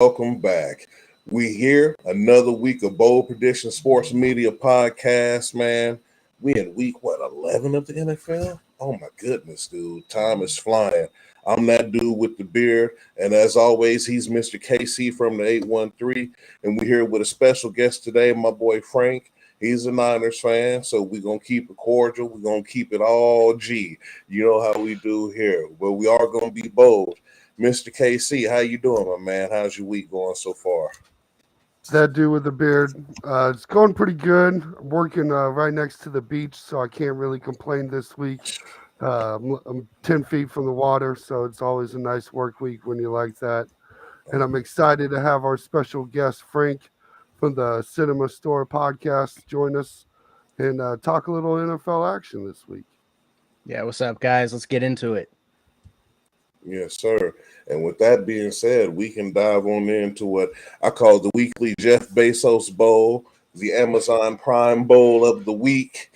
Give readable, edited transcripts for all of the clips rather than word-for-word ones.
welcome back. We here another week of Bold Prediction Sports Media Podcast, man. We in week 11 of the NFL? Oh my goodness, dude. Time is flying. I'm that dude with the beard, and as always, he's Mr. KC from the 813, and we're here with a special guest today, my boy Frank. He's a Niners fan, so we're going to keep it cordial. We're going to keep it all G. You know how we do here, but we are going to be bold. Mr. KC, how you doing, my man? How's your week going so far? That dude with the beard. It's going pretty good. I'm working right next to the beach, so I can't really complain this week. I'm 10 feet from the water, so it's always a nice work week when you like that. And I'm excited to have our special guest, Frank, from the Cinema Store podcast, join us and talk a little NFL action this week. Yeah, what's up, guys? Let's get into it. Yes, sir. And with that being said, we can dive on into what I call the weekly Jeff Bezos Bowl, the Amazon Prime Bowl of the week.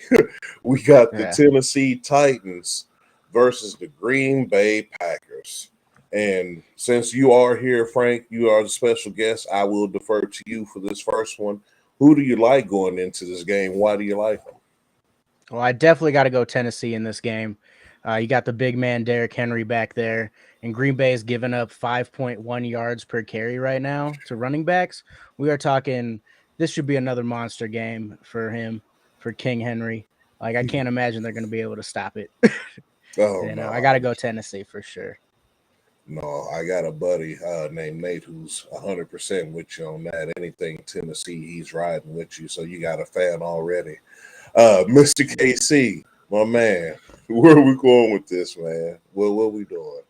We got the Tennessee Titans versus the Green Bay Packers. And since you are here, Frank, you are the special guest, I will defer to you for this first one. Who do you like going into this game? Why do you like them? Well, I definitely got to go Tennessee in this game. You got the big man Derrick Henry back there, and Green Bay is giving up 5.1 yards per carry right now to running backs. We are talking this should be another monster game for him, for King Henry. Like, I can't imagine they're going to be able to stop it. No. I got to go Tennessee for sure. No, I got a buddy named Nate who's 100% with you on that. Anything Tennessee, he's riding with you, so you got a fan already. Mr. KC, my man, where are we going with this, man? What are we doing?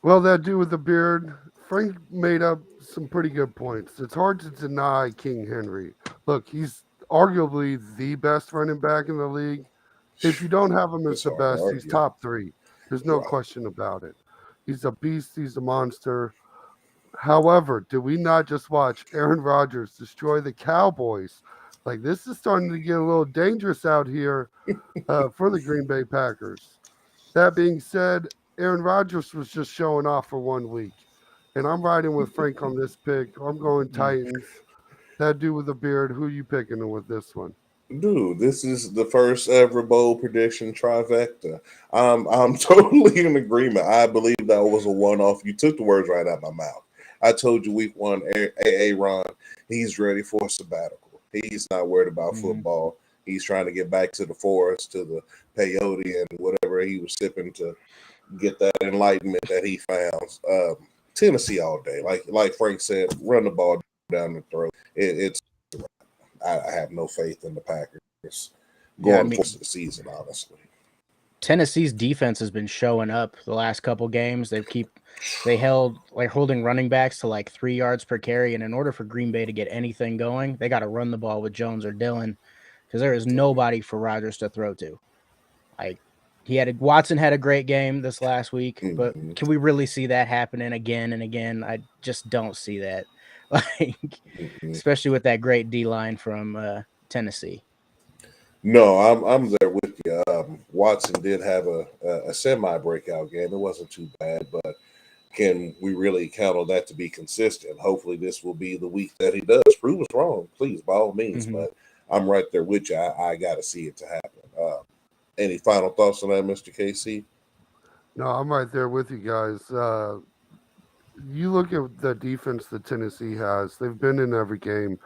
Well, that dude with the beard, Frank made up some pretty good points. It's hard to deny King Henry. Look, he's arguably the best running back in the league. If you don't have him as the best, he's top three. There's no question about it. He's a beast. He's a monster. However, did we not just watch Aaron Rodgers destroy the Cowboys? Like, this is starting to get a little dangerous out here for the Green Bay Packers. That being said, Aaron Rodgers was just showing off for 1 week. And I'm riding with Frank on this pick. I'm going Titans. That dude with the beard, who you picking with this one? Dude, this is the first ever bold prediction trifecta. I'm totally in agreement. I believe that was a one-off. You took the words right out of my mouth. I told you week one, Aaron, he's ready for a sabbatical. He's not worried about football. He's trying to get back to the forest, to the peyote, and whatever he was sipping to get that enlightenment that he found. Tennessee all day. Like Frank said, run the ball down the throat. I have no faith in the Packers going for the season, honestly. Tennessee's defense has been showing up the last couple games. They held holding running backs to like 3 yards per carry, and in order for Green Bay to get anything going, they got to run the ball with Jones or Dillon because there is nobody for Rodgers to throw to. Like, Watson had a great game this last week, but can we really see that happening again and again? I just don't see that. Especially with that great D line from Tennessee. No, I'm there with you. Watson did have a semi breakout game. It wasn't too bad, but can we really count on that to be consistent? Hopefully, this will be the week that he does. Prove us wrong, please, by all means. But I'm right there with you. I got to see it to happen. Any final thoughts on that, Mr. KC? No, I'm right there with you guys. You look at the defense that Tennessee has. They've been in every game.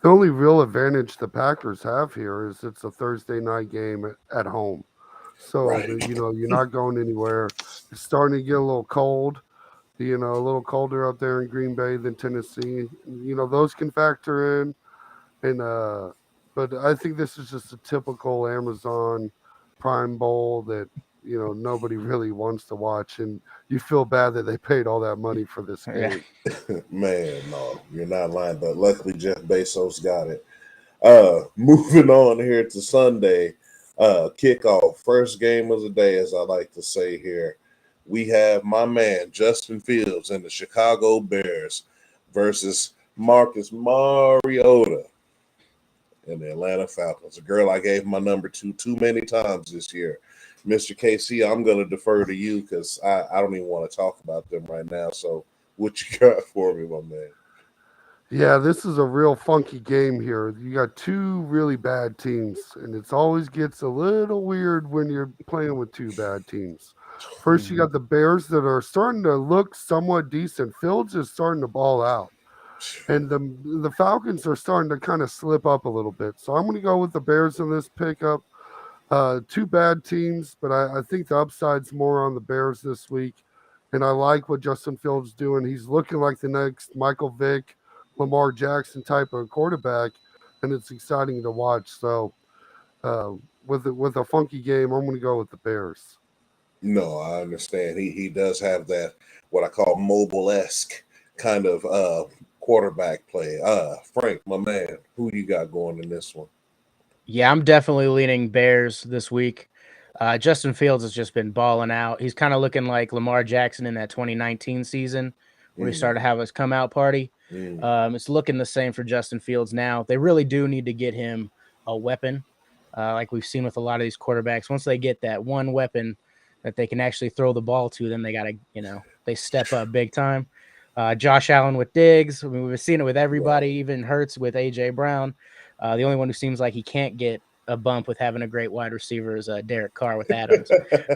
The only real advantage the Packers have here is it's a Thursday night game at home. So, you're not going anywhere. It's starting to get a little cold, a little colder up there in Green Bay than Tennessee. Those can factor in. But I think this is just a typical Amazon Prime Bowl that nobody really wants to watch, and you feel bad that they paid all that money for this game. Man, no, you're not lying, but luckily Jeff Bezos got it. Moving on here to Sunday, kickoff, first game of the day, as I like to say here. We have my man Justin Fields and the Chicago Bears versus Marcus Mariota and the Atlanta Falcons. A girl I gave my number to too many times this year. Mr. KC, I'm going to defer to you because I don't even want to talk about them right now. So What you got for me, my man? Yeah, this is a real funky game here. You got two really bad teams, and it always gets a little weird when you're playing with two bad teams. First, you got the Bears that are starting to look somewhat decent. Fields is starting to ball out, and the Falcons are starting to kind of slip up a little bit. So I'm going to go with the Bears in this pickup. Two bad teams, but I think the upside's more on the Bears this week. And I like what Justin Fields doing. He's looking like the next Michael Vick, Lamar Jackson type of quarterback, and it's exciting to watch. So with a funky game, I'm going to go with the Bears. No, I understand. He does have that what I call mobile-esque kind of quarterback play. Frank, my man, who you got going in this one? Yeah, I'm definitely leaning Bears this week. Justin Fields has just been balling out. He's kind of looking like Lamar Jackson in that 2019 season where he started to have his come out party. It's looking the same for Justin Fields now. They really do need to get him a weapon, like we've seen with a lot of these quarterbacks. Once they get that one weapon that they can actually throw the ball to, then they got to, they step up big time. Josh Allen with Diggs. I mean, we've seen it with everybody, even Hurts with A.J. Brown. The only one who seems like he can't get a bump with having a great wide receiver is Derek Carr with Adams.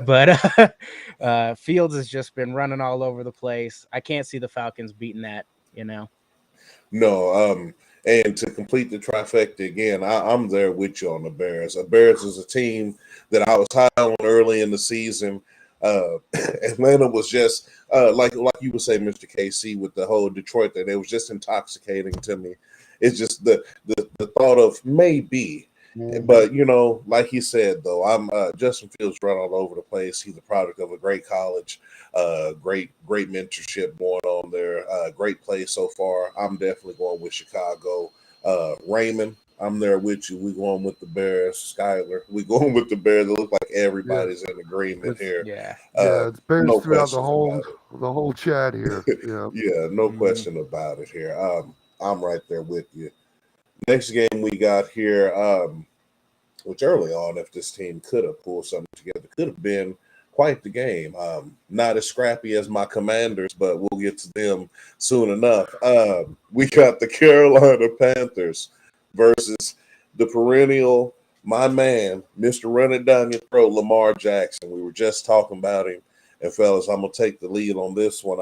But Fields has just been running all over the place. I can't see the Falcons beating that, No, and to complete the trifecta again, I'm there with you on the Bears. The Bears is a team that I was high on early in the season. Atlanta was just like you would say, Mr. KC, with the whole Detroit thing. It was just intoxicating to me. It's just the thought of maybe. But like he said, though, I'm Justin Fields run all over the place. He's the product of a great college, great mentorship going on there. Great play so far. I'm definitely going with Chicago. Raymond, I'm there with you. We going with the Bears. Skyler, we going with the Bears. It looks like everybody's in agreement here. Yeah, it's Bears no throughout the whole chat here. Yeah, no question about it here. I'm right there with you. Next game we got here, which early on, if this team could have pulled something together, could have been quite the game. Not as scrappy as my Commanders, but we'll get to them soon enough. We got the Carolina Panthers versus the perennial, my man, Mr. Run It Down Your Throat, Lamar Jackson. We were just talking about him. And, fellas, I'm going to take the lead on this one.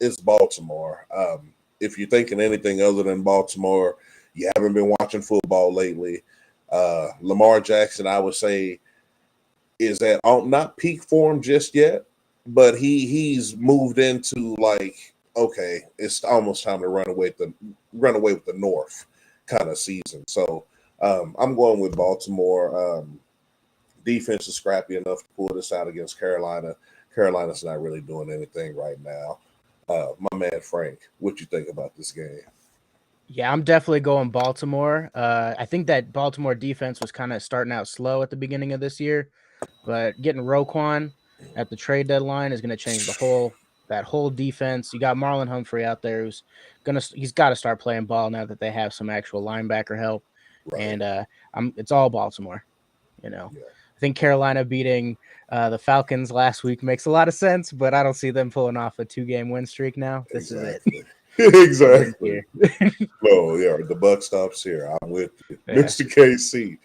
It's Baltimore. If you're thinking anything other than Baltimore, you haven't been watching football lately. Lamar Jackson, I would say, is at not peak form just yet, but he's moved into like, okay, it's almost time to run away with the North kind of season. So I'm going with Baltimore. Defense is scrappy enough to pull this out against Carolina. Carolina's not really doing anything right now. My man Frank, what you think about this game? Yeah, I'm definitely going Baltimore. I think that Baltimore defense was kind of starting out slow at the beginning of this year, but getting Roquan at the trade deadline is going to change that whole defense. You got Marlon Humphrey out there he's got to start playing ball now that they have some actual linebacker help, right. And it's all Baltimore. I think Carolina beating the Falcons last week makes a lot of sense, but I don't see them pulling off a 2-game win streak now. This is it. Exactly. No, yeah, the buck stops here. I'm with you. Yeah. Mr. KC.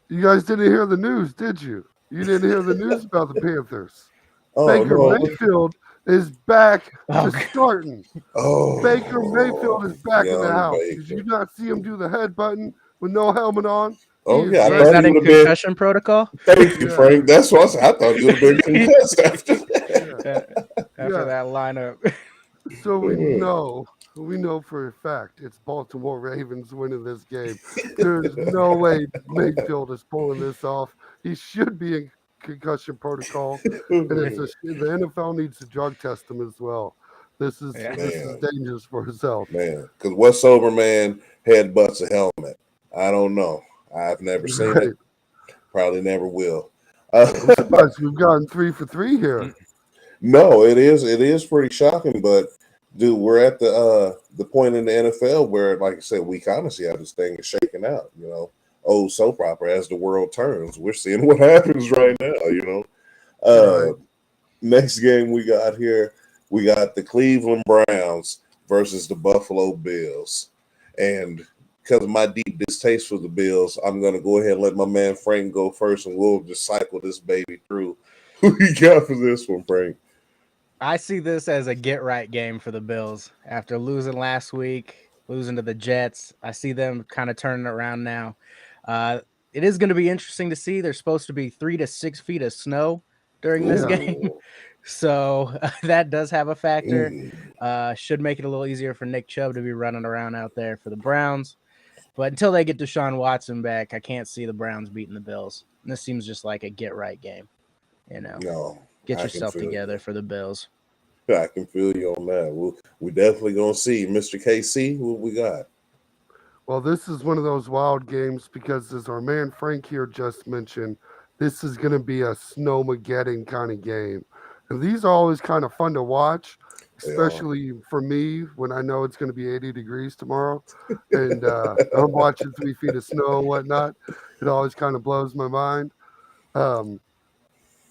You guys didn't hear the news, did you? You didn't hear the news about the Panthers. Baker Mayfield is back to starting. Baker Mayfield is back in the house. Baker. Did you not see him do the head button with no helmet on? Oh, yeah. Is that in concussion protocol? Thank you, Frank. That's what I said. I thought you would have been concussed after that. After that lineup. So we know for a fact it's Baltimore Ravens winning this game. There's no way Mayfield is pulling this off. He should be in concussion protocol. And the NFL needs to drug test him as well. This is dangerous for his health. Man, because what sober man headbutts a helmet? I don't know. I've never seen it. Probably never will. We've gotten 3 for 3 here. No, it is pretty shocking, but dude, we're at the point in the NFL where, like I said, we kind of see how this thing is shaking out. Old soap opera as the world turns. We're seeing what happens right now. Next game we got here, we got the Cleveland Browns versus the Buffalo Bills. And because of my deep distaste for the Bills, I'm going to go ahead and let my man Frank go first, and we'll just cycle this baby through. Who you got for this one, Frank? I see this as a get right game for the Bills after losing last week, losing to the Jets. I see them kind of turning around now. It is going to be interesting to see. There's supposed to be 3 to 6 feet of snow during this Yeah. game, so that does have a factor. Mm. Should make it a little easier for Nick Chubb to be running around out there for the Browns. But until they get Deshaun Watson back, I can't see the Browns beating the Bills. And this seems just like a get right game. No, Get I yourself can feel together you. for the Bills. I can feel you on that. We definitely gonna see Mr. KC. What we got? Well, this is one of those wild games because, as our man Frank here just mentioned, this is going to be a snowmageddon kind of game. And these are always kind of fun to watch, They are. especially for me when I know it's going to be 80 degrees tomorrow. And I'm watching 3 feet of snow and whatnot. It always kind of blows my mind. Um,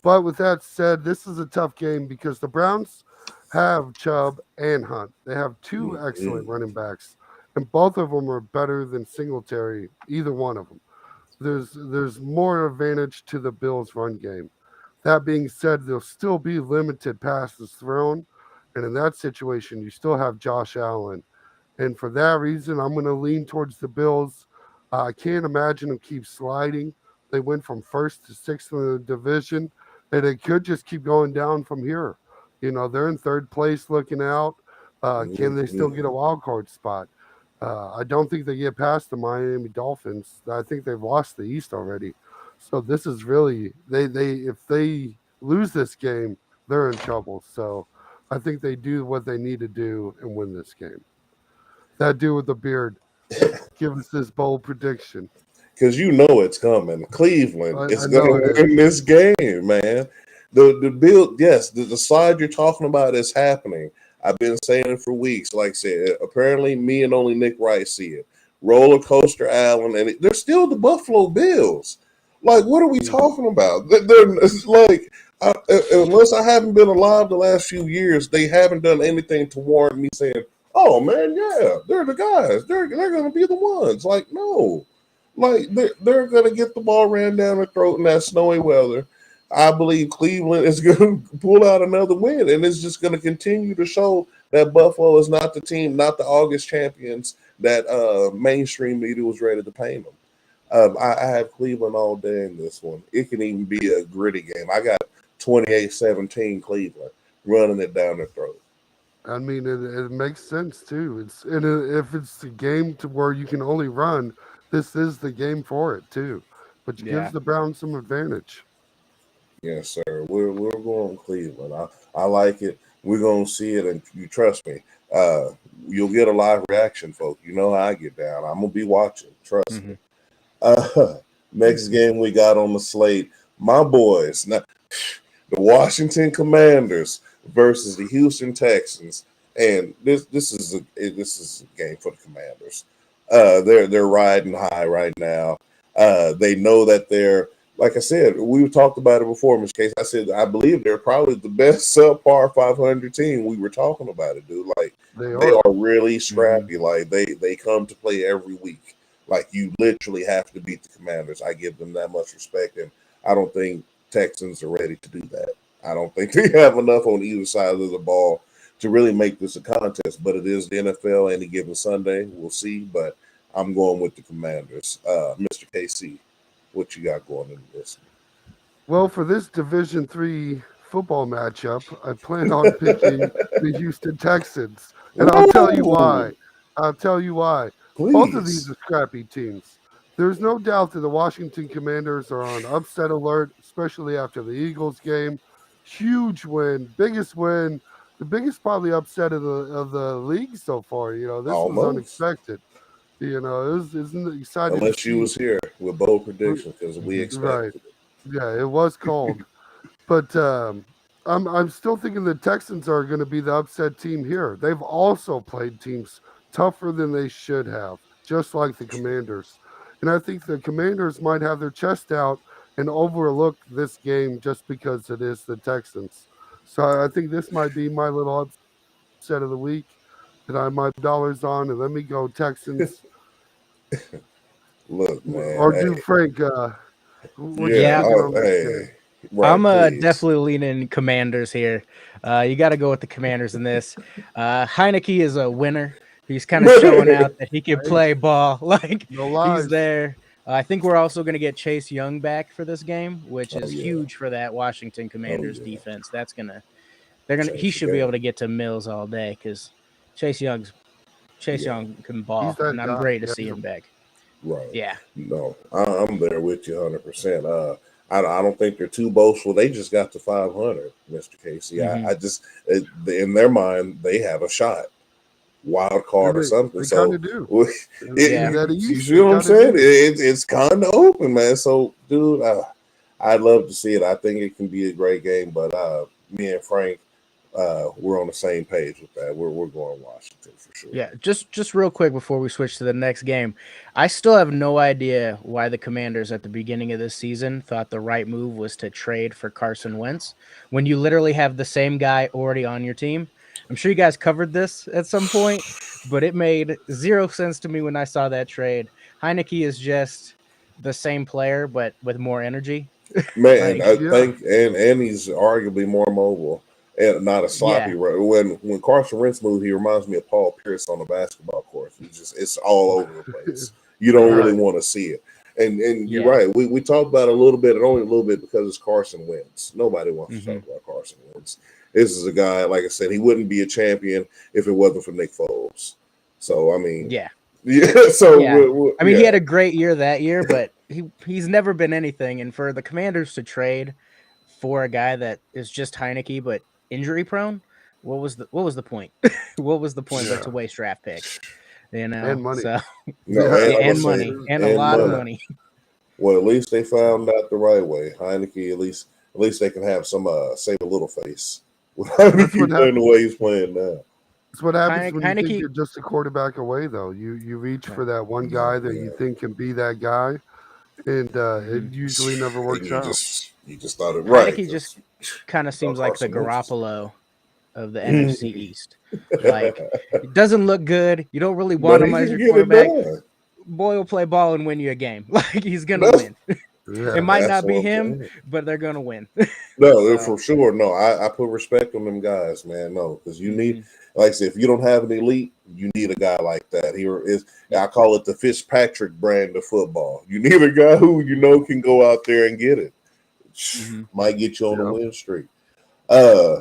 but with that said, this is a tough game because the Browns have Chubb and Hunt. They have two excellent Mm-mm. running backs, and both of them are better than Singletary, either one of them. There's more advantage to the Bills' run game. That being said, there'll still be limited passes thrown, and in that situation, you still have Josh Allen. And for that reason, I'm going to lean towards the Bills. I can't imagine them keep sliding. They went from first to sixth in the division, and it could just keep going down from here. They're in third place looking out. Can they still get a wild card spot? I don't think they get past the Miami Dolphins. I think they've lost the East already. So this is really they if they lose this game, they're in trouble. So I think they do what they need to do and win this game. That dude with the beard, give us this bold prediction. Because you know it's coming. Cleveland I is going know it to is. win this game, man. The build, yes, the slide you're talking about is happening. I've been saying it for weeks. Like I said, apparently me and only Nick Wright see it. Roller coaster Allen, and they're still the Buffalo Bills. Like, what are we talking about? It's like, unless I haven't been alive the last few years, they haven't done anything to warrant me saying, "Oh man, yeah, they're the guys. They're going to be the ones." Like, no. Like they're gonna get the ball ran down their throat in that snowy weather. I believe Cleveland is gonna pull out another win, and it's just gonna continue to show that Buffalo is not the team, not the August champions that mainstream media was ready to paint them. I have Cleveland all day in this one. It can even be a gritty game. I got 28-17 Cleveland running it down their throat. I mean, it makes sense too. If it's a game to where you can only run, this is the game for it too, which gives Yeah. the Browns some advantage. Yes, sir. We're going Cleveland. I like it. We're gonna see it, and you trust me. Uh, you'll get a live reaction, folks. You know how I get down. I'm gonna be watching. Trust me. Mhm. Next game we got on the slate, my boys, now, the Washington Commanders versus the Houston Texans, and this is a game for the Commanders. They're riding high right now. They know that they're, like I said, we've talked about it before, Mr. Case. I said I believe they're probably the best subpar 500 team. We were talking about it, dude. Like They they are. are really scrappy. Like they come to play every week. Like you literally have to beat the Commanders. I give them that much respect, and I don't think Texans are ready to do that. I don't think they have enough on either side of the ball to really make this a contest. But it is the NFL any given Sunday. We'll see. But I'm going with the Commanders. Mr. KC, what you got going into this? Well, for this Division III football matchup, I plan on picking the Houston Texans, and I'll tell you why. Whoa, I'll tell you why. Both of these please. are scrappy teams. There's no doubt that the Washington Commanders are on upset alert, especially after the Eagles game. Huge win, biggest win, the biggest probably upset of the league so far. This was Almost. unexpected. Isn't excited to Unless you see. was here with bold prediction because we Right. expected it. Yeah, it was cold. But I'm still thinking the Texans are going to be the upset team here. They've also played teams tougher than they should have, just like the Commanders. And I think the Commanders might have their chest out and overlook this game just because it is the Texans. So I think this might be my little upset of the week that I have my dollars on, and let me go Texans. Look, man. Or do Hey, Frank? What you yeah. Yeah, thinking on this game? Hey, right, I'm please. definitely leaning Commanders here. You got to go with the Commanders in this. Heineke is a winner. He's kind of showing out that he can Hey, play ball. Like no he's lies. there. I think we're also going to get Chase Young back for this game, which Oh is yeah. huge for that Washington Oh Commanders yeah. defense. He Change the should be able game. to get to Mills all day because Chase Yeah. Young can He's ball, that and I'm guy. great to Yeah, see him back. Right. Yeah. No, I'm there with you 100%. I don't think they're too boastful. They just got to 500, Mr. Casey. Hmm. I just, in their mind, they have a shot, wild card or something. they kind So, of do. Yeah. In that you East, see they what I'm kind of saying? do. It's kind of open, man. So, dude, I'd love to see it. I think it can be a great game. But me and Frank, we're on the same page with that. We're going Washington for sure. Yeah, just real quick before we switch to the next game, I still have no idea why the Commanders at the beginning of this season thought the right move was to trade for Carson Wentz when you literally have the same guy already on your team. I'm sure you guys covered this at some point, but it made zero sense to me when I saw that trade. Heineke is just the same player but with more energy. Man, Like, I Yeah. think, and he's arguably more mobile and not a sloppy. yeah. When Carson Wentz moved, he reminds me of Paul Pierce on the basketball court. It's all over the place. You don't really Right. want to see it. And you're Yeah. right. We talked about it a little bit, and only a little bit because it's Carson Wentz. Nobody wants to Hmm. talk about Carson Wentz. This is a guy, like I said, he wouldn't be a champion if it wasn't for Nick Foles. So I mean, Yeah. yeah. So Yeah. I mean, he yeah, had a great year that year, but he's never been anything. And for the Commanders to trade for a guy that is just Heineke but injury prone, what was the point? What was the point but Yeah. to waste draft picks? You know, And money. so no, Yeah. and yeah, like I and say, money and a and lot of money. Yeah. money. Well, at least they found out the right way. Heineke, at least they can have some save a little face with That's what Heineke playing the way he's playing now. That's what happens when you think Heineke, you're just a quarterback away, though. You reach right. for that one No, guy that you man, think can be that guy, and it Hmm. usually never and works out. you just thought it right Heineke just because kind of thought seems like the Carson Wentz. Garoppolo of the NFC East. Like, it doesn't look good. You don't really want But he him as can your get it quarterback. done. Boy will play ball and win you a game. Like he's gonna That's win. It Yeah. might that's not be what I'm him, saying. but they're gonna win. No, So, for sure. No, I put respect on them guys, man. No, because you need, mhm. like I said, if you don't have an elite, you need a guy like that. Here is, Yeah. I call it the Fitzpatrick brand of football. You need a guy who you know can go out there and get it. Mhm. Might get you on a Yeah. win streak.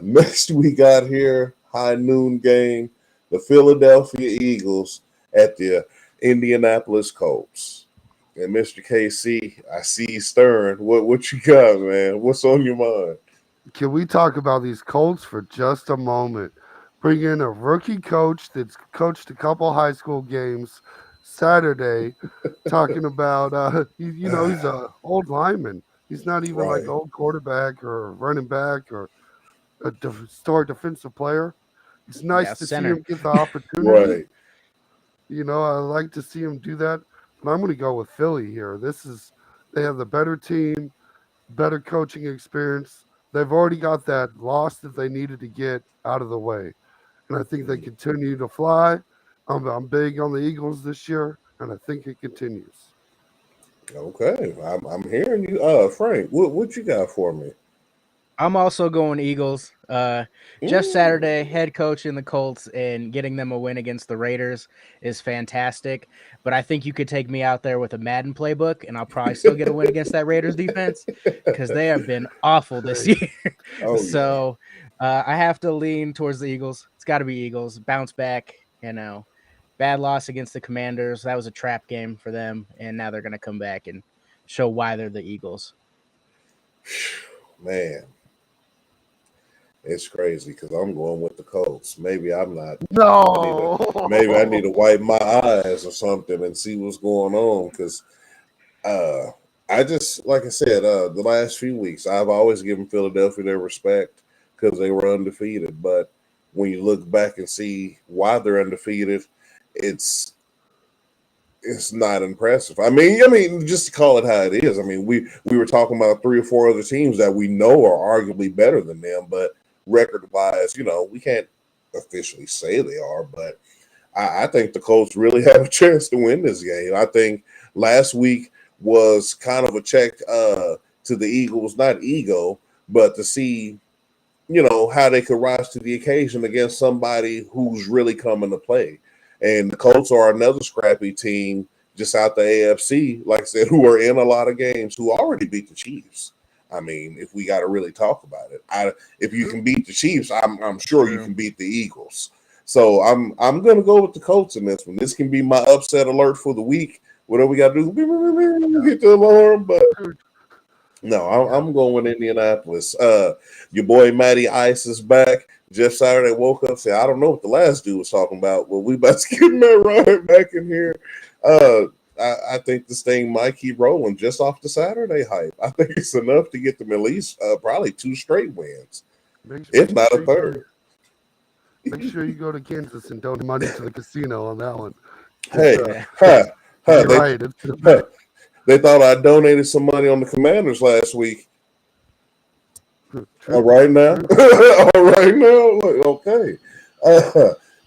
Next we got here, high noon game, the Philadelphia Eagles at the Indianapolis Colts. And Mr. KC, I see you stirring. What you got, man? What's on your mind? Can we talk about these Colts for just a moment? Bring in a rookie coach that's coached a couple high school games Saturday, talking about he's a old lineman. He's not even like Right, an old quarterback or running back or a star defensive player. It's Yeah, nice to see center. him get the opportunity. right. I like to see him do that. But I'm going to go with Philly here. They have the better team, better coaching experience. They've already got that loss that they needed to get out of the way. And I think they continue to fly. I'm big on the Eagles this year, and I think it continues. Okay, I'm hearing you. Frank, what you got for me? I'm also going Eagles. Jeff Saturday, Mm, head coach in the Colts, and getting them a win against the Raiders is fantastic. But I think you could take me out there with a Madden playbook, and I'll probably still get a win against that Raiders defense because they have been awful this Hey, year. oh yeah, So I have to lean towards the Eagles. It's got to be Eagles. Bounce back, bad loss against the Commanders. That was a trap game for them, and now they're going to come back and show why they're the Eagles. man, it's crazy because I'm going with the Colts. Maybe I'm not. no. Maybe I need to wipe my eyes or something and see what's going on because uh, I just like I said the last few weeks I've always given Philadelphia their respect because they were undefeated. But when you look back and see why they're undefeated, it's it's not impressive. I mean, just to call it how it is. I mean, we were talking about three or four other teams that we know are arguably better than them, but record-wise, we can't officially say they are, but I think the Colts really have a chance to win this game. I think last week was kind of a check to the Eagles, not ego, but to see, how they could rise to the occasion against somebody who's really coming to play. And the Colts are another scrappy team just out the AFC, like I said, who are in a lot of games, who already beat the Chiefs. I mean, if we got to really talk about it, if you can beat the Chiefs, I'm sure you can beat the Eagles. So I'm gonna go with the Colts in this one. This can be my upset alert for the week. Whatever we got to do, hit the alarm. But no, I'm going with Indianapolis. Your boy Matty Ice is back. Jeff Saturday woke up and said, I don't know what the last dude was talking about. Well, we about to get that right back in here. I think this thing might keep rolling just off the Saturday hype. I think it's enough to get them at least probably 2 straight wins, if not a third. Make sure you go to Kansas and donate money to the casino on that one. Hey, they thought I donated some money on the Commanders last week. All right now. Look, okay.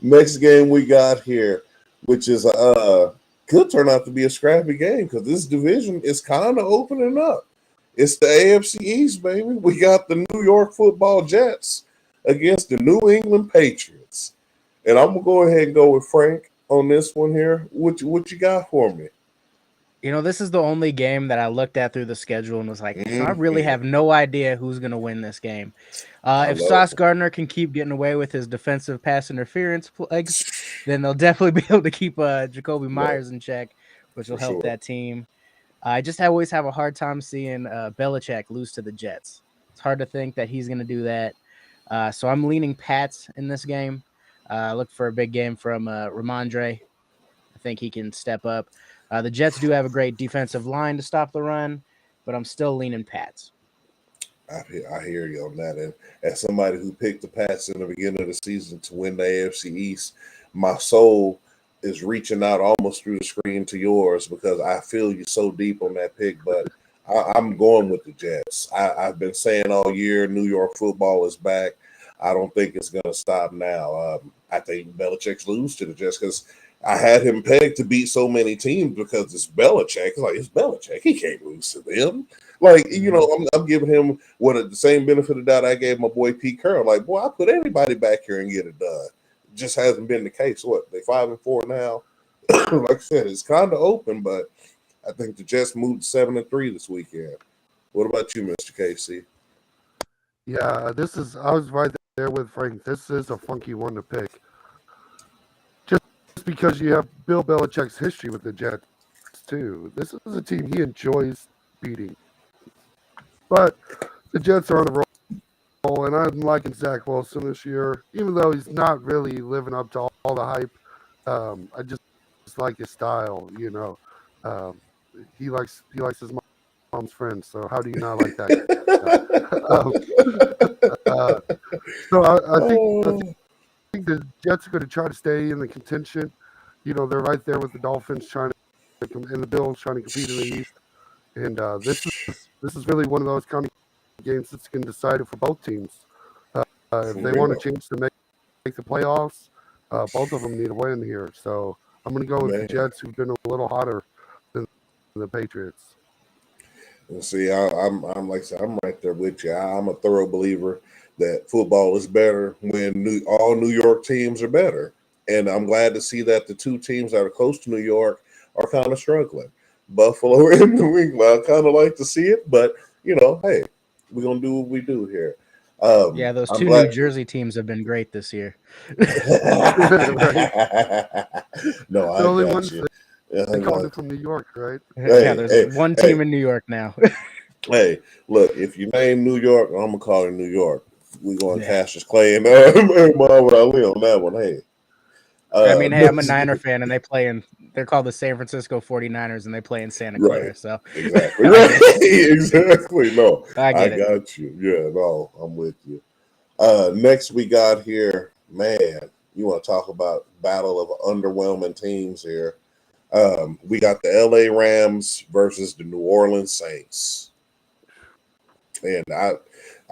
Next game we got here, which is could turn out to be a scrappy game because this division is kind of opening up. It's the AFC East, baby. We got the New York Football Jets against the New England Patriots. And I'm going to go ahead and go with Frank on this one here. What you got for me? This is the only game that I looked at through the schedule and was like, I really have no idea who's going to win this game. If Sauce Gardner can keep getting away with his defensive pass interference plays, then they'll definitely be able to keep Jacoby Myers in check, which will help that team. I just always have a hard time seeing Belichick lose to the Jets. It's hard to think that he's going to do that. So I'm leaning Pats in this game. Look for a big game from Ramondre. I think he can step up. The Jets do have a great defensive line to stop the run, but I'm still leaning Pats. I hear you on that. And as somebody who picked the Pats in the beginning of the season to win the AFC East, my soul is reaching out almost through the screen to yours because I feel you so deep on that pick. But I'm going with the Jets. I've been saying all year New York football is back. I don't think it's going to stop now. I think Belichick's lose to the Jets because I had him pegged to beat so many teams because it's Belichick. It's Belichick. He can't lose to them. I'm giving him the same benefit of doubt I gave my boy Pete Carroll. Like, boy, I put anybody back here and get it done. It just hasn't been the case. What, they 5-4 now? Like I said, it's kind of open, but I think the Jets moved 7-3 this weekend. What about you, Mr. KC? Yeah, I was right there with Frank. This is a funky one to pick. Just because you have Bill Belichick's history with the Jets, too. This is a team he enjoys beating. But the Jets are on the roll, and I'm liking Zach Wilson this year, even though he's not really living up to all the hype. I just like his style, He likes his mom's friends, so how do you not like that? So I think the Jets are going to try to stay in the contention. They're right there with the Dolphins and the Bills trying to compete in the East. And this is really one of those kind of games that's going to decide it for both teams. If they want a chance to make the playoffs, both of them need a win here. So I'm going to go with the Jets, who've been a little hotter than the Patriots. And see, I'm like I said, I'm right there with you. I'm a thorough believer that football is better when all New York teams are better. And I'm glad to see that the 2 teams that are close to New York are kind of struggling. Buffalo and New England. I kind of like to see it, but hey, we're gonna do what we do here. Those 2 New Jersey teams have been great this year. No, I only got you. They called it from New York, right? There's one team in New York now. Hey, look, if you name New York, I'm gonna call it New York. We're going Cassius Clay and Muhammad Ali on that one. Hey. I'm a Niner fan, and they're called the San Francisco 49ers, and they play in Santa Clara. Right. So exactly. Exactly. No, I got you. Yeah, no, I'm with you. Next we got here, man, you want to talk about battle of underwhelming teams here. We got the LA Rams versus the New Orleans Saints. And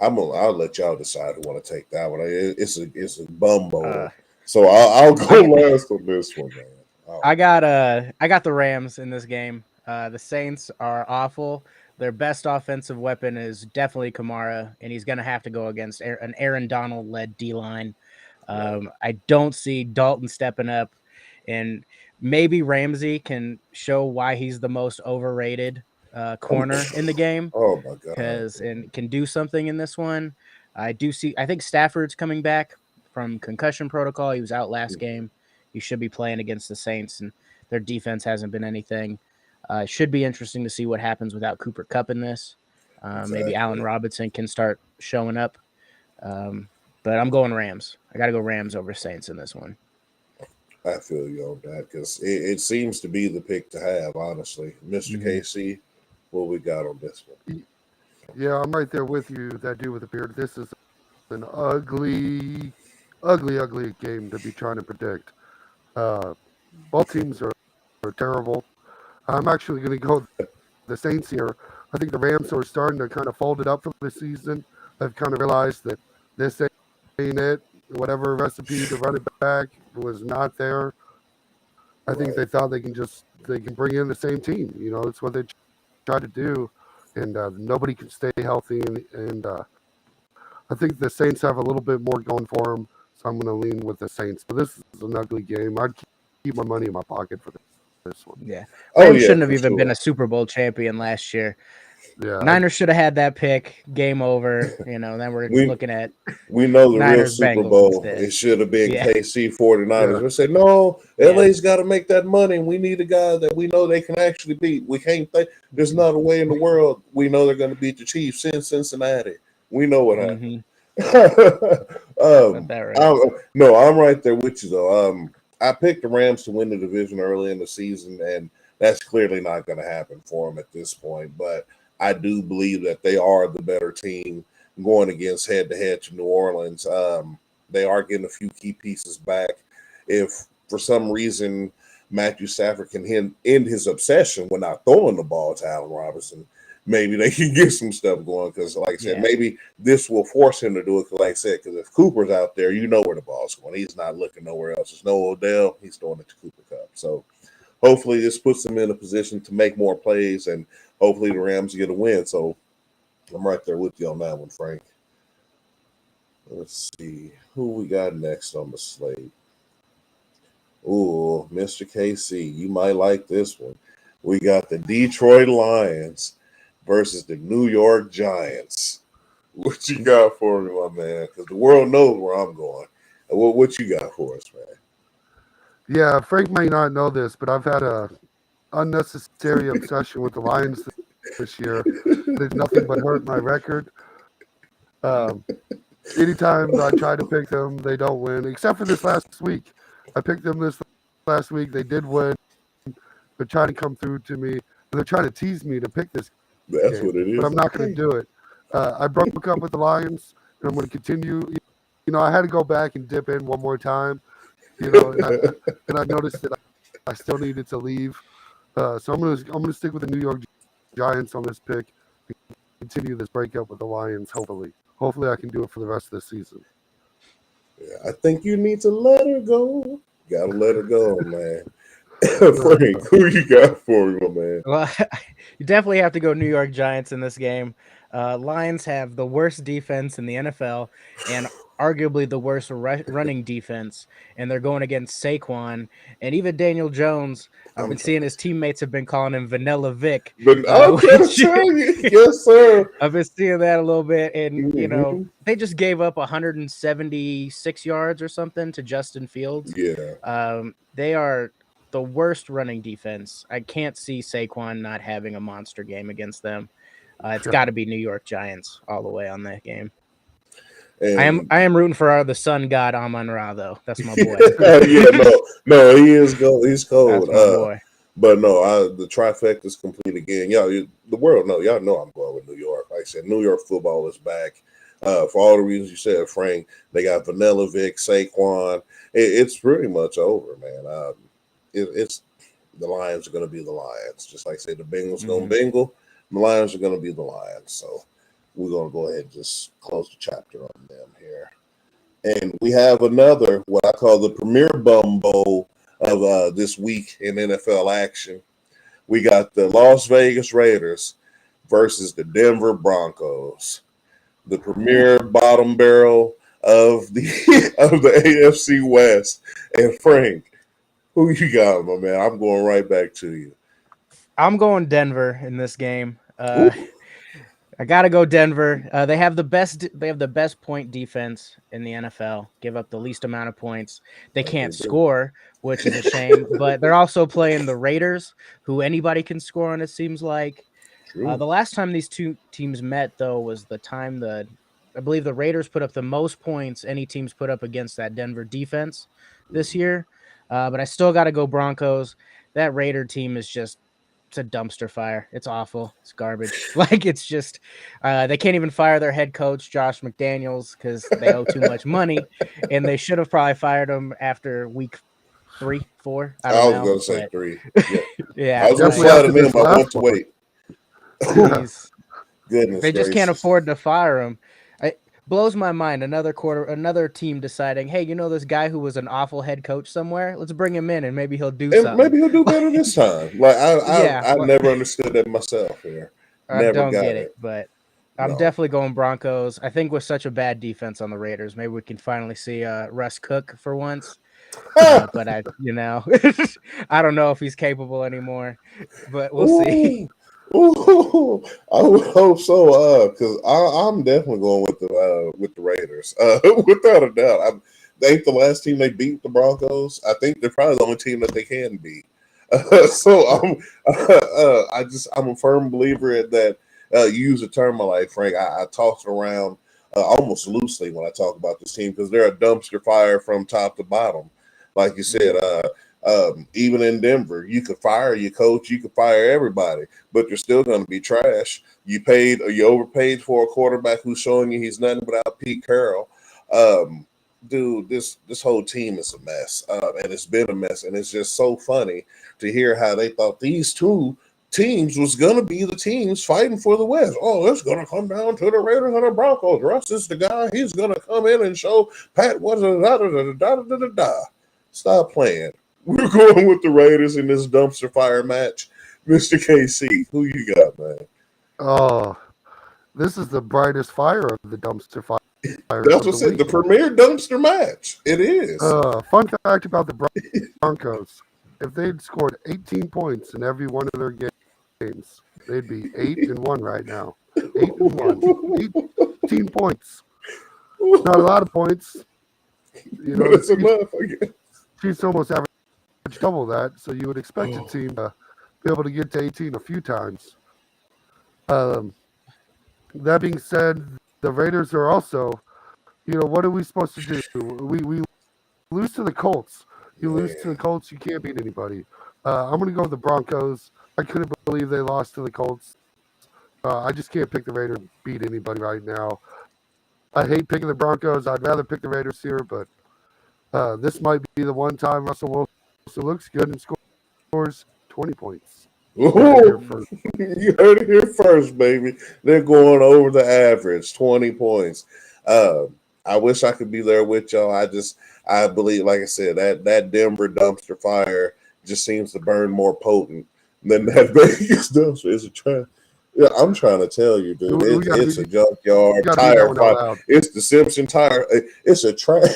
I'll let y'all decide who want to take that one. It's a bum bowl. Uh, So I'll go last on this one, man. I got the Rams in this game. The Saints are awful. Their best offensive weapon is definitely Kamara, and he's going to have to go against an Aaron Donald led D line. I don't see Dalton stepping up, and maybe Ramsey can show why he's the most overrated corner in the game, Oh my god! because and can do something in this one. I think Stafford's coming back from concussion protocol. He was out last game. He should be playing against the Saints, and their defense hasn't been anything. It should be interesting to see what happens without Cooper Kupp in this. Maybe Allen Robinson can start showing up. But I'm going Rams. I got to go Rams over Saints in this one. I feel you on that because it seems to be the pick to have, honestly. Mister KC, what we got on this one? Yeah, I'm right there with you. That dude with the beard. This is an ugly game to be trying to predict. Both teams are terrible. I'm actually going to go the Saints here. I think the Rams are starting to kind of fold it up for the season. They've kind of realized that this ain't it. Whatever recipe to run it back was not there. I think they thought they can bring in the same team. You know, it's what they try to do, and nobody can stay healthy. And I think the Saints have a little bit more going for them, so I'm going to lean with the Saints. But this is an ugly game. I'd keep my money in my pocket for this one. Yeah. Rams shouldn't have even been a Super Bowl champion last year. Yeah, Niners should have had that pick. Game over. You know, then we're looking at. We know the Niners, real Super Bengals Bowl. instead. It should have been KC 49ers. Yeah. We say, no, LA's got to make that money. And we need a guy that we know they can actually beat. We can't think there's not a way in the world we know they're going to beat the Chiefs in Cincinnati. We know what happened. No, I'm right there with you, though. I picked the Rams to win the division early in the season, and that's clearly not going to happen for them at this point. But I do believe that they are the better team going against head-to-head to New Orleans. They are getting a few key pieces back. If for some reason Matthew Stafford can end his obsession when not throwing the ball to Allen Robinson, maybe they can get some stuff going because, like I said, maybe this will force him to do it. Because, like I said, because if Cooper's out there, you know where the ball's going. He's not looking nowhere else. There's no Odell. He's throwing it to Cooper Kupp. So hopefully this puts him in a position to make more plays, and hopefully the Rams get a win. So I'm right there with you on that one, Frank. Let's see who we got next on the slate. Ooh, Mr. KC, you might like this one. We got the Detroit Lions versus the New York Giants. What you got for me, my man? Because the world knows where I'm going. What you got for us, man? Yeah, Frank may not know this, but I've had a unnecessary obsession with the Lions this year. There's nothing but hurt my record. Anytime I try to pick them, they don't win, except for this last week. I picked them this last week. They did win. They're trying to come through to me. They're trying to tease me to pick this That's game, what it is. but I'm not going to do it. I broke up with the Lions, and I'm going to continue. You know, I had to go back and dip in one more time. You know, and I noticed that I still needed to leave. So I'm gonna stick with the New York Giants on this pick and continue this breakup with the Lions. Hopefully I can do it for the rest of the season. Yeah, I think you need to let her go. Gotta let her go, man. Frank, who you got for me, my man? Well, you definitely have to go New York Giants in this game. Lions have the worst defense in the NFL and arguably the worst running defense, and they're going against Saquon and even Daniel Jones. I've been seeing his teammates have been calling him Vanilla Vic. Yes, sir. I've been seeing that a little bit, and you know they just gave up 176 yards or something to Justin Fields. Yeah, they are the worst running defense. I can't see Saquon not having a monster game against them. It's got to be New York Giants all the way on that game. And I am rooting for the sun god Amon-Ra though. That's my boy. no, he is gold. He's cold. That's my boy. But no, the trifecta is complete again. Y'all, the world know. Y'all know I'm going with New York. Like I said, New York football is back. For all the reasons you said, Frank, they got Vanilla Vic, Saquon. It's pretty much over, man. It's the Lions are going to be the Lions. Just like I said, the Bengals going to Bengal. The Lions are going to be the Lions. So we're going to go ahead and just close the chapter on them here. And we have another, what I call the Premier Bum Bowl of this week in NFL action. We got the Las Vegas Raiders versus the Denver Broncos, the premier bottom barrel of the AFC West. And Frank, who you got, my man? I'm going right back to you. I'm going Denver in this game. I gotta go Denver. They have the best point defense in the NFL. Give up the least amount of points. They can't score, which is a shame. But they're also playing the Raiders, who anybody can score on. It seems like. The last time these two teams met, though, was the time I believe the Raiders put up the most points any teams put up against that Denver defense this year. But I still got to go Broncos. That Raider team is just. It's a dumpster fire. It's awful. It's garbage. Like, it's just they can't even fire their head coach, Josh McDaniels, because they owe too much money, and they should have probably fired him after week 3, 4. I was going to say 3. Yeah. Yeah, I was going to flat him in, but I want to wait. Goodness They just can't afford to fire him. Blows my mind. Another team deciding, hey, this guy who was an awful head coach somewhere, let's bring him in and maybe he'll do something. Maybe he'll do better this time. Like I never understood that myself here. I don't get it, but I'm definitely going Broncos. I think with such a bad defense on the Raiders, maybe we can finally see Russ Cook for once. But I don't know if he's capable anymore. But we'll see. Ooh, I would hope so, because I'm definitely going with the Raiders, without a doubt. They ain't the last team they beat, the Broncos. I think they're probably the only team that they can beat. So I'm a firm believer that you use the term, like Frank. I toss it around almost loosely when I talk about this team because they're a dumpster fire from top to bottom. Like you said, even in Denver, you could fire your coach, you could fire everybody, but you're still going to be trash. You overpaid for a quarterback who's showing you he's nothing without Pete Carroll. Dude, this whole team is a mess, and it's been a mess, and it's just so funny to hear how they thought these two teams was going to be the teams fighting for the West. Oh, it's going to come down to the Raiders and the Broncos. Russ is the guy. He's going to come in and show Pat what da. Stop playing. We're going with the Raiders in this dumpster fire match. Mr. KC, who you got, man? Oh, this is the brightest fire of the dumpster fire. That's what I said, the premier dumpster match. It is. Fun fact about the Broncos. If they'd scored 18 points in every one of their games, they'd be 8-1 right now. 8-1. 18 points. Not a lot of points. It's enough, I guess. Chiefs almost average double that, so you would expect a team to be able to get to 18 a few times. That being said, the Raiders are also, what are we supposed to do? We lose to the Colts. You lose to the Colts, you can't beat anybody. I'm going to go with the Broncos. I couldn't believe they lost to the Colts. I just can't pick the Raiders to beat anybody right now. I hate picking the Broncos. I'd rather pick the Raiders here, but this might be the one time Russell Wilson looks good and scores 20 points. You heard it here first, baby. They're going over the average, 20 points. I wish I could be there with y'all. I believe, like I said, that Denver dumpster fire just seems to burn more potent than that Vegas dumpster. It's a trash. Yeah, I'm trying to tell you, dude. It's a junkyard tire fire. It's the Simpson tire. It's a trash.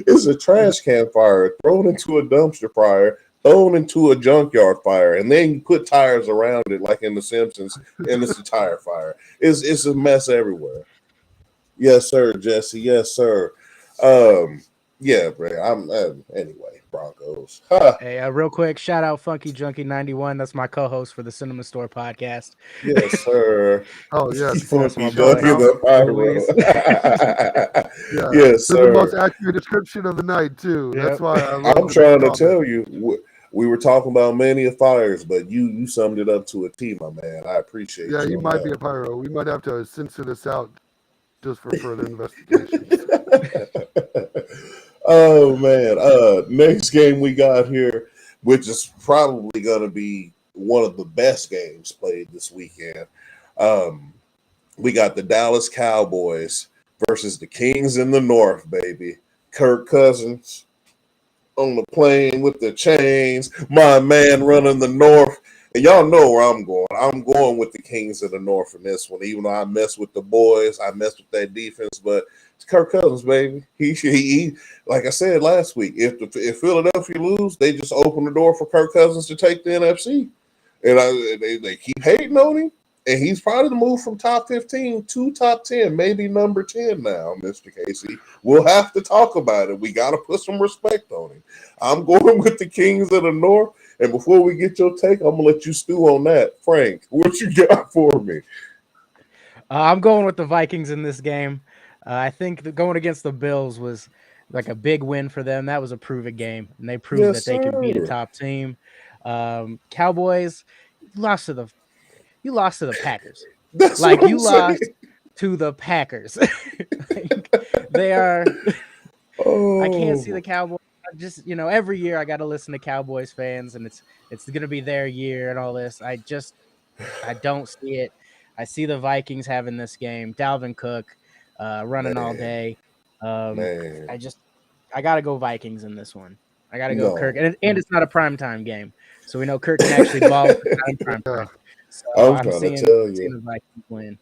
It's a trash can fire thrown into a dumpster fire, thrown into a junkyard fire, and then you put tires around it like in The Simpsons, and it's a tire fire. It's a mess everywhere. Yes, sir, Jesse. Yes, sir. Yeah, bro. Anyway, Broncos. Hey, real quick, shout out Funky Junkie 91. That's my co-host for the Cinema Store podcast. Yes, sir. Oh, yes. Funky Junkie the Yeah. Yes, sir. The most accurate description of the night, too. Yep. That's why I'm trying to tell you. We were talking about many of fires, but you summed it up to a T, my man. I appreciate you. Yeah, you might be a pyro. We might have to censor this out just for further investigation. Oh, man. Next game we got here, which is probably going to be one of the best games played this weekend. We got the Dallas Cowboys versus the Kings in the North, baby. Kirk Cousins on the plane with the chains. My man running the North. And y'all know where I'm going. I'm going with the Kings of the North in this one. Even though I mess with the boys, I mess with that defense, but it's Kirk Cousins, baby. He like I said last week, if Philadelphia lose, they just open the door for Kirk Cousins to take the NFC. And they keep hating on him. And he's probably the move from top 15 to top 10, maybe number 10 now, Mr. Casey. We'll have to talk about it. We got to put some respect on him. I'm going with the Kings of the North. And before we get your take, I'm going to let you stew on that. Frank, what you got for me? I'm going with the Vikings in this game. I think that going against the Bills was like a big win for them. That was a prove-it game, and they proved that they could beat a top team. Cowboys, you lost to the Packers. That's like what you I'm lost saying. to the Packers. Like, they are. Oh. I can't see the Cowboys. Just every year I got to listen to Cowboys fans, and it's going to be their year and all this. I don't see it. I see the Vikings having this game. Dalvin Cook running all day. Man. I got to go Vikings in this one. I got to go No. Kirk, and it's not a primetime game, so we know Kirk can actually ball if it's not in prime time. So I'm trying seeing to tell you. the Vikings win.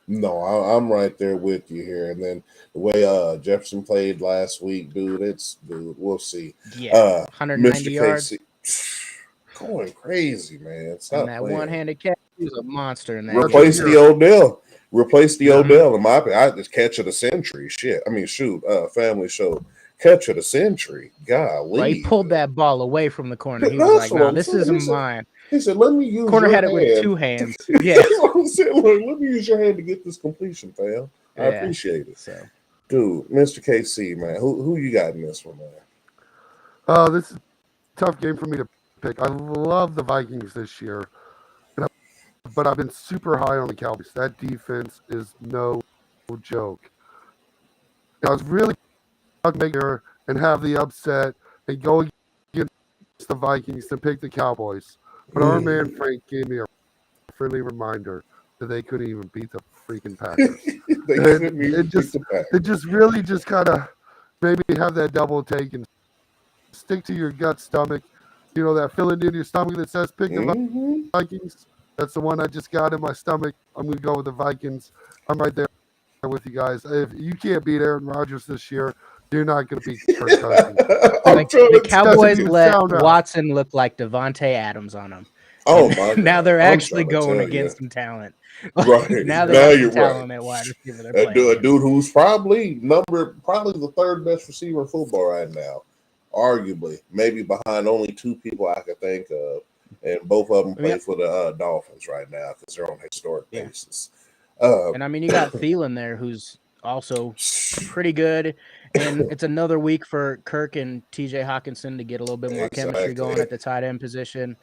No, I'm right there with you here. And then the way Jefferson played last week, dude, we'll see. Yeah, 190 yards. Casey, going crazy, man. Stop and that playing. one-handed catch, he was a monster in that Replace game. the Odell. Replace the Odell. In my opinion, I just catch of the century. Shit. I mean, shoot, family show. Catch of the century. Golly. Well, he pulled that ball away from the corner. He That's was like, what "Nah, I'm this saying. isn't mine." He said, let me use Corner your had it hand. with two hands. Yeah. That's what I'm saying. Look, let me use your hand to get this completion, fam. I appreciate it. So, dude, Mr. KC, man, who you got in this one, man? This is a tough game for me to pick. I love the Vikings this year, but I've been super high on the Cowboys. That defense is no joke. I was really bigger and have the upset and go against the Vikings and pick the Cowboys. But our man Frank gave me a friendly reminder that they couldn't even beat the freaking Packers. It just really just kind of maybe have that double take and stick to your gut stomach. You know, that feeling in your stomach that says pick the Vikings. That's the one I just got in my stomach. I'm going to go with the Vikings. I'm right there with you guys. If you can't beat Aaron Rodgers this year, you're not going to beat Kirk Cousins. The Cowboys let Watson look like Devontae Adams on them. Oh my God. Now they're actually going against some talent. Right. Now they're some talent at wide receiver. A dude who's probably the third best receiver in football right now. Arguably. Maybe behind only two people I could think of. And both of them play for the Dolphins right now because they're on a historic basis. And I mean, you got Thielen there, who's also pretty good. And it's another week for Kirk and TJ Hawkinson to get a little bit more chemistry going at the tight end position.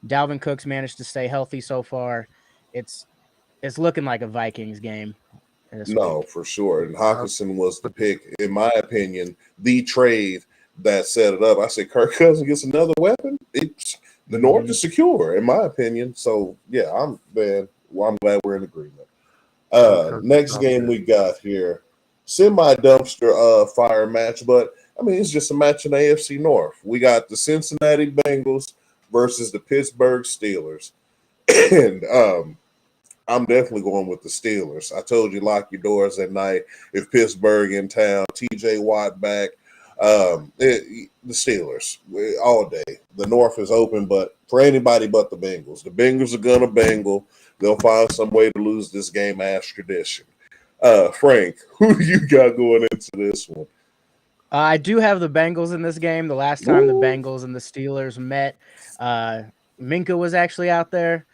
Dalvin Cook's managed to stay healthy so far. It's looking like a Vikings game. No, for sure. And Hawkinson was the pick, in my opinion, the trade that set it up. I said Kirk Cousins gets another weapon. The North is secure, in my opinion. So yeah, I'm glad we're in agreement. Next game we got here, semi-dumpster fire match, but I mean it's just a match in the AFC North. We got the Cincinnati Bengals versus the Pittsburgh Steelers, and I'm definitely going with the Steelers. I told you lock your doors at night if Pittsburgh in town. TJ Watt back. The Steelers all day. The North is open, but for anybody but the Bengals. The Bengals are gonna bangle. They'll find some way to lose this game as tradition. Frank, who do you got going into this one? I do have the Bengals in this game. The last time the Bengals and the Steelers met, Minka was actually out there.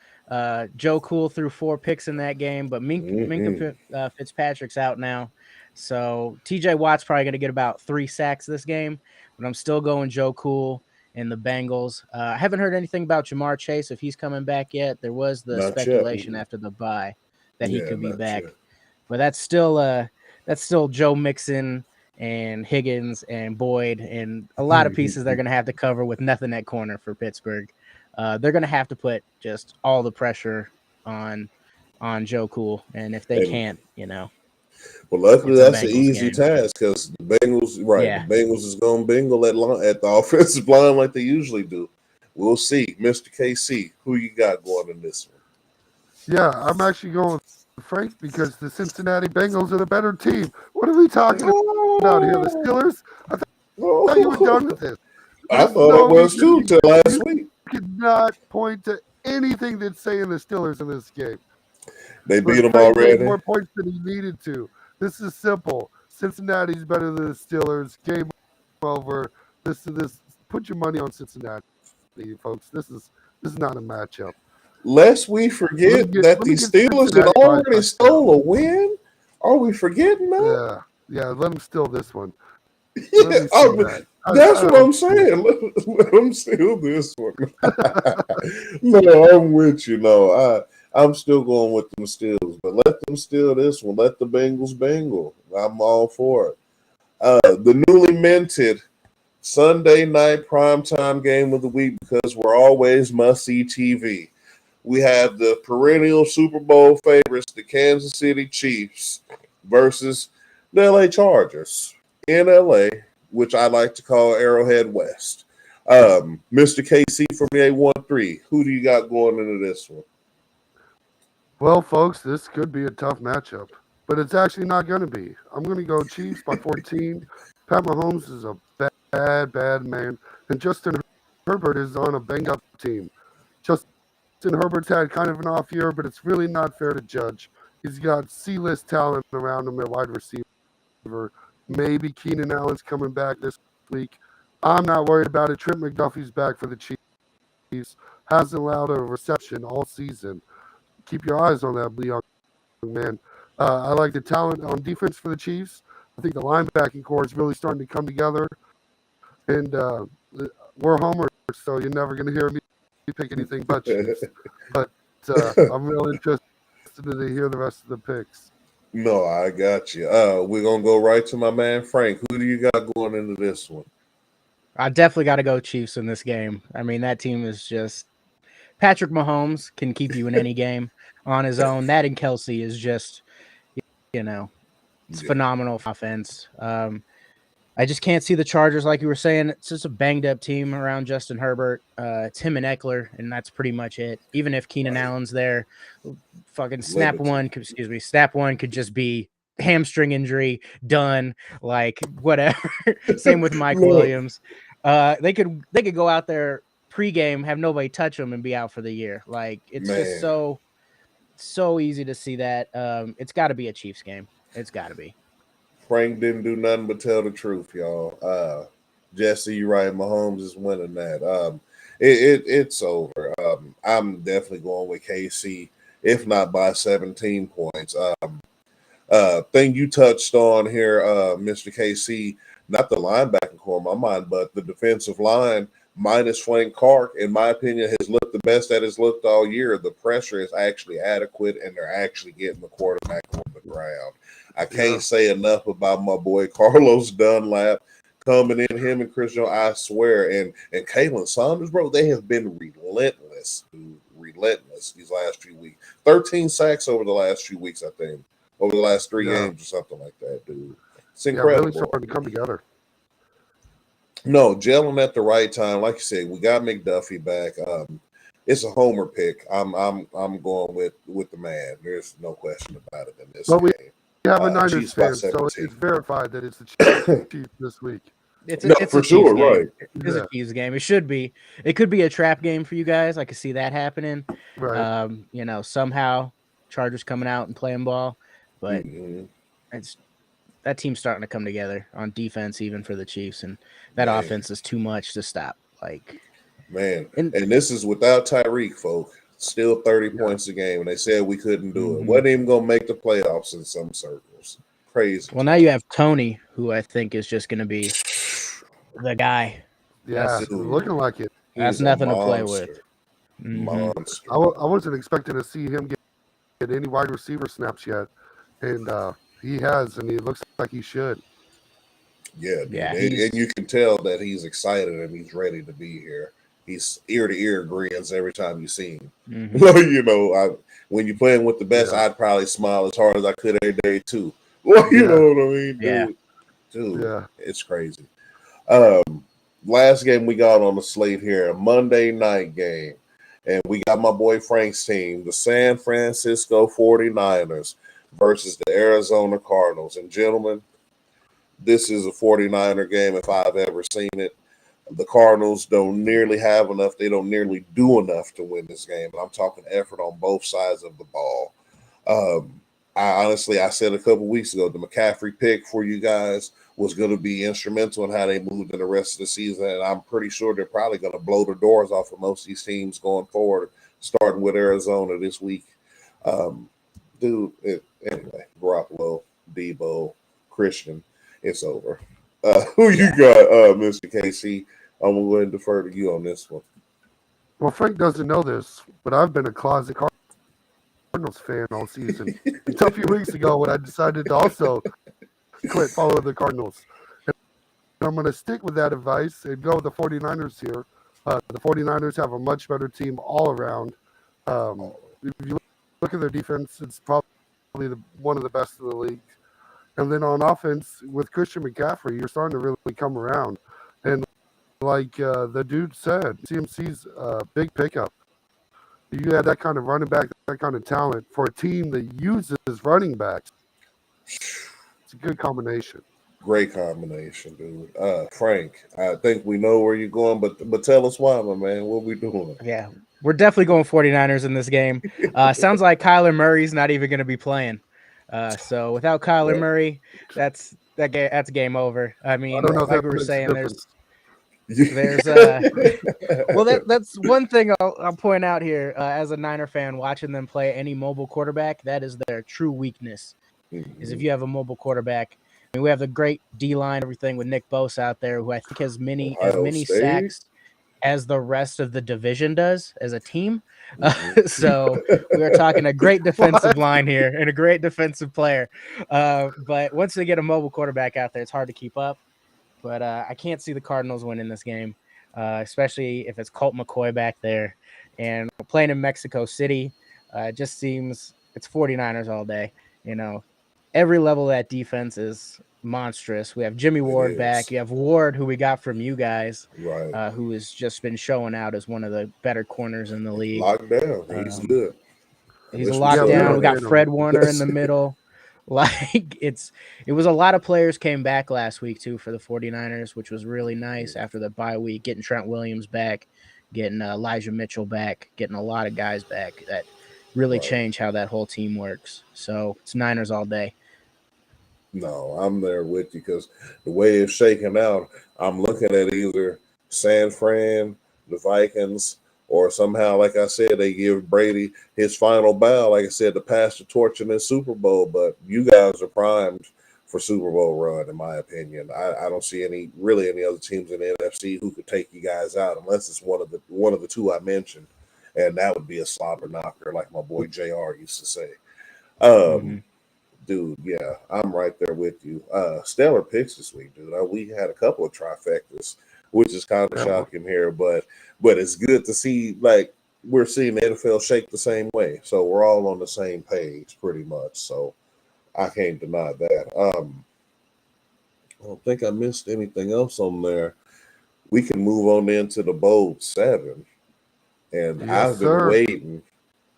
Joe Cool threw 4 picks in that game, but Minka Fitzpatrick's out now. So TJ Watt's probably going to get about 3 sacks this game, but I'm still going Joe Cool and the Bengals. I haven't heard anything about Jamar Chase if he's coming back yet. There was the speculation after the bye that he could be back, but that's still Joe Mixon and Higgins and Boyd and a lot of pieces they're going to have to cover with nothing at corner for Pittsburgh. They're going to have to put just all the pressure on on Joe Cool, and if they And can't, well, luckily it's a that's an Bengals easy game. task because the Bengals, right? Yeah. The Bengals is going to bingle at the offensive line like they usually do. We'll see, Mr. KC, who you got going in this one? Yeah, I'm actually going with Frank because the Cincinnati Bengals are the better team. What are we talking about here? The Steelers? I thought you were done with this. I There's thought no it was reason too till last week. could not point to anything that's saying the Steelers in this game. They beat But them Frank made already. more points than he needed to. This is simple. Cincinnati's better than the Steelers. Game over. This. Put your money on Cincinnati, folks. This is not a matchup. Lest we forget that the Steelers had already stole a win. Are we forgetting that? Yeah. Let them steal this one. Yeah, that's what I'm saying. Let them steal this one. No, I'm with you. No, I'm still going with them steals, but let them steal this one. Let the Bengals bingle. I'm all for it. The newly minted Sunday night primetime game of the week, because we're always must-see TV. We have the perennial Super Bowl favorites, the Kansas City Chiefs, versus the LA Chargers in LA, which I like to call Arrowhead West. Mr. KC from the 813, who do you got going into this one? Well, folks, this could be a tough matchup, but it's actually not going to be. I'm going to go Chiefs by 14. Pat Mahomes is a bad man, and Justin Herbert is on a banged-up team. Justin Herbert's had kind of an off year, but it's really not fair to judge. He's got C-list talent around him at wide receiver. Maybe Keenan Allen's coming back this week. I'm not worried about it. Trent McDuffie's back for the Chiefs. Hasn't allowed a reception all season. Keep your eyes on that young man. I like the talent on defense for the Chiefs. I think the linebacking core is really starting to come together. And we're homers, so you're never going to hear me pick anything but Chiefs. But I'm real interested to hear the rest of the picks. No, I got you. We're going to go right to my man, Frank. Who do you got going into this one? I definitely got to go Chiefs in this game. I mean, that team is just – Patrick Mahomes can keep you in any game on his own. That and Kelsey is just, it's phenomenal offense. I just can't see the Chargers, like you were saying. It's just a banged-up team around Justin Herbert. It's him and Eckler, and that's pretty much it. Even if Keenan Allen's there, fucking snap one could just be hamstring injury, done, like whatever. Same with Mike Williams. They could go out there pregame, have nobody touch them, and be out for the year. Like, it's just so easy to see that. It's got to be a Chiefs game. It's got to be. Frank didn't do nothing but tell the truth, y'all. Jesse, you're right. Mahomes is winning that. It's over. I'm definitely going with KC, if not by 17 points. Thing you touched on here, Mr. KC, not the linebacking core in my mind, but the defensive line minus Frank Clark, in my opinion, has looked the best that it's looked all year. The pressure is actually adequate, and they're actually getting the quarterback on the ground. I can't say enough about my boy Carlos Dunlap coming in, him and Chris Jones, I swear. And Kalen Saunders, bro, they have been relentless, dude. Relentless these last few weeks. 13 sacks over the last few weeks, I think. Over the last 3 games or something like that, dude. It's incredible. Really starting to come together. No, gelling at the right time. Like you said, we got McDuffie back. It's a homer pick. I'm going with the man. There's no question about it in this game. We have a Niners fan, so it's verified that it's the Chiefs this week. It's for sure, right? It's a Chiefs game. It should be. It could be a trap game for you guys. I could see that happening. Right. Somehow Chargers coming out and playing ball, but it's that team's starting to come together on defense, even for the Chiefs, and that offense is too much to stop. Like, man, and this is without Tyreek, folk. Still 30 points a game, and they said we couldn't do it. Wasn't even gonna make the playoffs in some circles. Crazy. Well, now you have Tony, who I think is just gonna be the guy. Yeah, looking like it. That's nothing to play with. Monster. I wasn't expecting to see him get any wide receiver snaps yet, and he has, and he looks like he should. Yeah, and you can tell that he's excited and he's ready to be here. he's ear to ear grins every time you see him. Mhm. When you're playing with the best, Yeah. I'd probably smile as hard as I could every day too. Well, you Yeah. know what I mean, Yeah. dude, Yeah. it's crazy. Last game we got on the slate here, a Monday night game. And we got my boy Frank's team, the San Francisco 49ers versus the Arizona Cardinals. And gentlemen, this is a 49er game if I've ever seen it. The Cardinals don't nearly have enough. They don't nearly do enough to win this game. And I'm talking effort on both sides of the ball. I said a couple weeks ago, the McCaffrey pick for you guys was going to be instrumental in how they moved in the rest of the season. And I'm pretty sure they're probably going to blow the doors off of most of these teams going forward, starting with Arizona this week. Anyway, Garoppolo, Debo, Christian, it's over. Who you got, Mr. KC? I'm going to go ahead and defer to you on this one. Well, Frank doesn't know this, but I've been a closet Cardinals fan all season until a few weeks ago when I decided to also quit following the Cardinals. And I'm going to stick with that advice and go with the 49ers here. The 49ers have a much better team all around. If you look at their defense, it's probably one of the best in the league. And then on offense, with Christian McCaffrey, you're starting to really come around. And like the dude said, CMC's a big pickup. You had that kind of running back, that kind of talent for a team that uses running backs. It's a good combination. Great combination, dude. Frank, I think we know where you're going, but tell us why, my man. What we doing? Yeah, we're definitely going 49ers in this game. Sounds like Kyler Murray's not even going to be playing. So without Kyler Murray, that's game over. I mean, I don't know if like that we were makes a saying, difference. there's well, that's one thing I'll point out here as a Niner fan, watching them play any mobile quarterback, that is their true weakness. Is if you have a mobile quarterback. I mean, we have the great D-line, everything with Nick Bosa out there, who I think has Ohio many State? sacks as the rest of the division does as a team. So we are talking a great defensive line here and a great defensive player. But once they get a mobile quarterback out there, it's hard to keep up. But I can't see the Cardinals winning this game, especially if it's Colt McCoy back there. And playing in Mexico City just seems it's 49ers all day. Every level of that defense is monstrous. We have Jimmy Ward back. You have Ward, who we got from you guys, right? who has just been showing out as one of the better corners in the league. Locked down. He's good. He's a lockdown. We got Fred Warner Yes. in the middle. Like it was a lot of players came back last week too for the 49ers, which was really nice after the bye week, getting Trent Williams back, getting Elijah Mitchell back, getting a lot of guys back that really change how that whole team works. So it's Niners all day. No, I'm there with you because the way it's shaking out, I'm looking at either San Fran, the Vikings, or somehow, like I said, they give Brady his final bow, like I said, to pass the torch in this Super Bowl. But you guys are primed for Super Bowl run, in my opinion. I don't see any other teams in the NFC who could take you guys out unless it's one of the two I mentioned, and that would be a slobber knocker, like my boy JR used to say. Dude, yeah, I'm right there with you. Stellar picks this week, dude. We had a couple of trifectas, which is kind of shocking here, but it's good to see, like, we're seeing the NFL shake the same way. So we're all on the same page pretty much. So I can't deny that. I don't think I missed anything else on there. We can move on into the Bold 7. And I've been waiting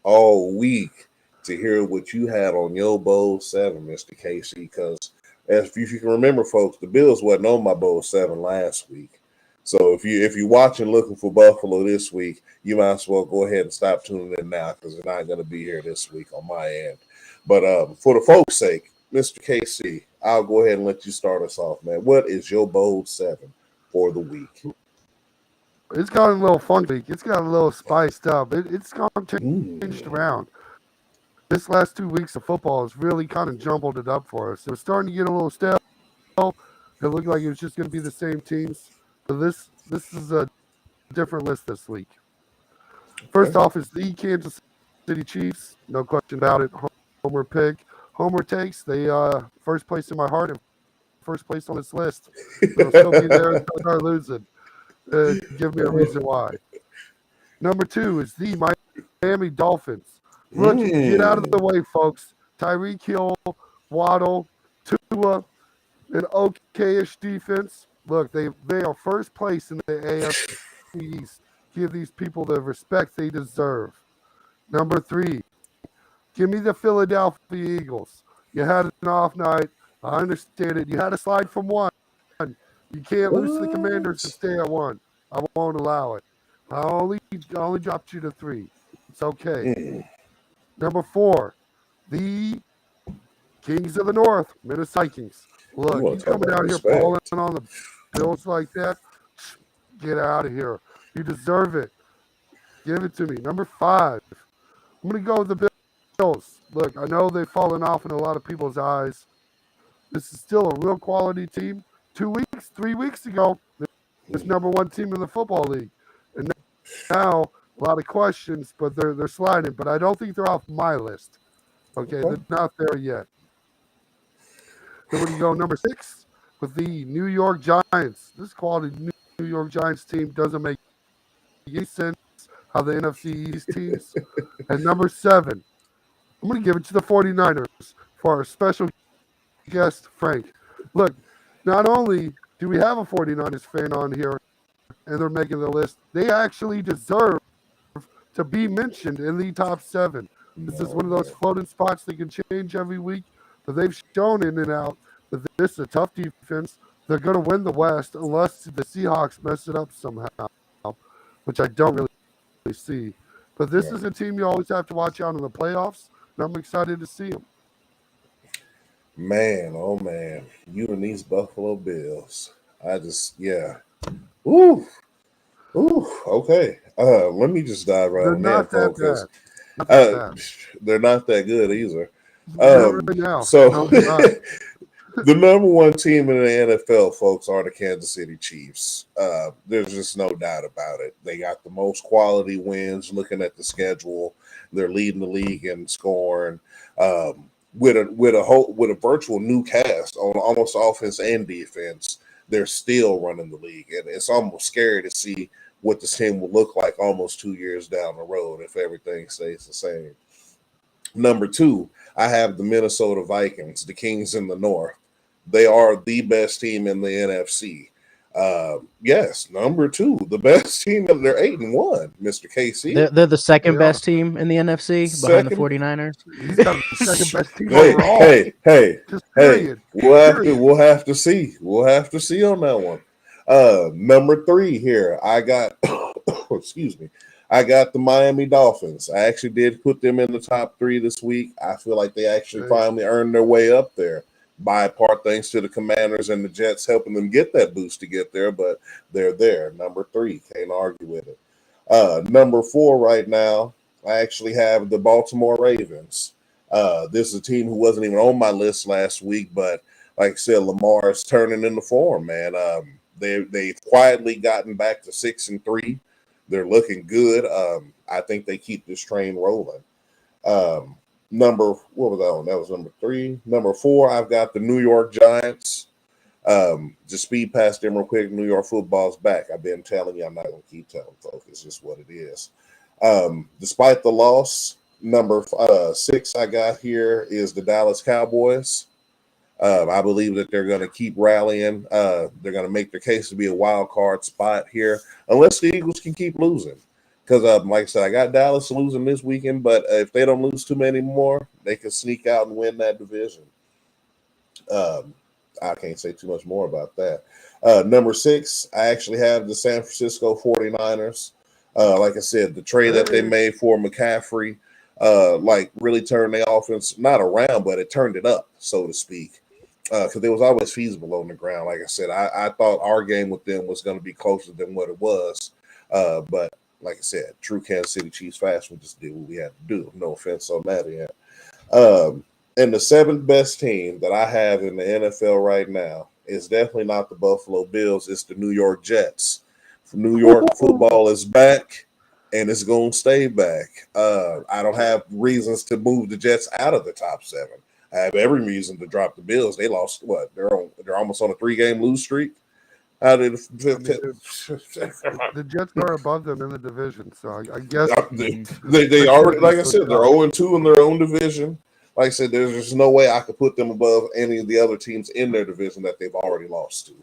all week to hear what you had on your Bowl 7, Mr. Casey, because if you can remember, folks, the Bills wasn't on my Bowl 7 last week. So if you're watching looking for Buffalo this week, you might as well go ahead and stop tuning in now because they're not going to be here this week on my end. But for the folks' sake, Mr. KC, I'll go ahead and let you start us off, man. What is your Bowl 7 for the week? It's got a little funky. It's got a little spiced up. It's gone changed around. This last 2 weeks of football has really kind of jumbled it up for us. It was starting to get a little stale. It looked like it was just going to be the same teams. But this is a different list this week. First off is the Kansas City Chiefs. No question about it. Homer pick. Homer takes. They first place in my heart and first place on this list. They'll still be there until they start losing. Give me a reason why. Number 2 is the Miami Dolphins. Rookie, get out of the way, folks. Tyreek Hill, Waddle, Tua, an okay-ish defense. Look, they are first place in the AFC East. Give these people the respect they deserve. Number 3, give me the Philadelphia Eagles. You had an off night. I understand it. You had to slide from 1. You can't lose to the Commanders and stay at 1. I won't allow it. I only dropped you to 3. It's okay. Number 4, the Kings of the North, Minnesota Vikings. Look, you coming out here balling on the Bills like that? Get out of here. You deserve it. Give it to me. Number 5, I'm going to go with the Bills. Look, I know they've fallen off in a lot of people's eyes. This is still a real quality team. 3 weeks ago, this number 1 team in the football league. And now, a lot of questions, but they're sliding. But I don't think they're off my list. Okay, they're not there yet. Then we're going to go number 6 with the New York Giants. This quality New York Giants team doesn't make any sense how the NFC East teams. And number 7, I'm going to give it to the 49ers for our special guest, Frank. Look, not only do we have a 49ers fan on here and they're making the list, they actually deserve to be mentioned in the top 7. This is one of those floating spots that can change every week, but they've shown in and out that this is a tough defense. They're going to win the West unless the Seahawks mess it up somehow, which I don't really see. But this is a team you always have to watch out in the playoffs, and I'm excited to see them. Man, oh man, you and these Buffalo Bills. Ooh, okay. Let me just dive right on that, folks. They're not that good either. The number 1 team in the NFL, folks, are the Kansas City Chiefs. There's just no doubt about it. They got the most quality wins. Looking at the schedule, they're leading the league in scoring. With a virtual new cast on almost offense and defense, they're still running the league, and it's almost scary to see what this team will look like almost 2 years down the road if everything stays the same. Number 2, I have the Minnesota Vikings, the Kings in the North. They are the best team in the NFC. Yes, number 2, the best team. They're 8-1, Mr. KC. They're the second best team in the NFC behind the 49ers. He's got the second best team overall. Hey, we'll have to see. We'll have to see on that one. Number 3 here, I got excuse me. I got the Miami Dolphins. I actually did put them in the top 3 this week. I feel like they actually finally earned their way up there. By part thanks to the Commanders and the Jets helping them get that boost to get there, but they're there. Number 3, can't argue with it. Number 4 right now, I actually have the Baltimore Ravens. This is a team who wasn't even on my list last week, but like I said, Lamar is turning into form, man. They've quietly gotten back to 6-3. They're looking good. I think they keep this train rolling. What was that on? That was number 3. Number 4, I've got the New York Giants. Just speed past them real quick. New York football's back. I've been telling you, I'm not going to keep telling folks. It's just what it is. Despite the loss, number 6 I got here is the Dallas Cowboys. I believe that they're going to keep rallying. They're going to make their case to be a wild card spot here, unless the Eagles can keep losing. Because, like I said, I got Dallas losing this weekend, but if they don't lose too many more, they can sneak out and win that division. I can't say too much more about that. Number 6, I actually have the San Francisco 49ers. Like I said, the trade that they made for McCaffrey, really turned their offense not around, but it turned it up, so to speak. Because it was always feasible on the ground. Like I said, I thought our game with them was going to be closer than what it was. But like I said, true Kansas City Chiefs fast, we just did what we had to do. No offense on that end. And the 7th best team that I have in the NFL right now is definitely not the Buffalo Bills. It's the New York Jets. New York football is back, and it's going to stay back. I don't have reasons to move the Jets out of the top 7. I have every reason to drop the Bills. They lost, what? They're almost on a 3-game lose streak. Out of The Jets are above them in the division, so I guess they already, like I so said, they're 0-2 in their own division. Like I said, there's no way I could put them above any of the other teams in their division that they've already lost to.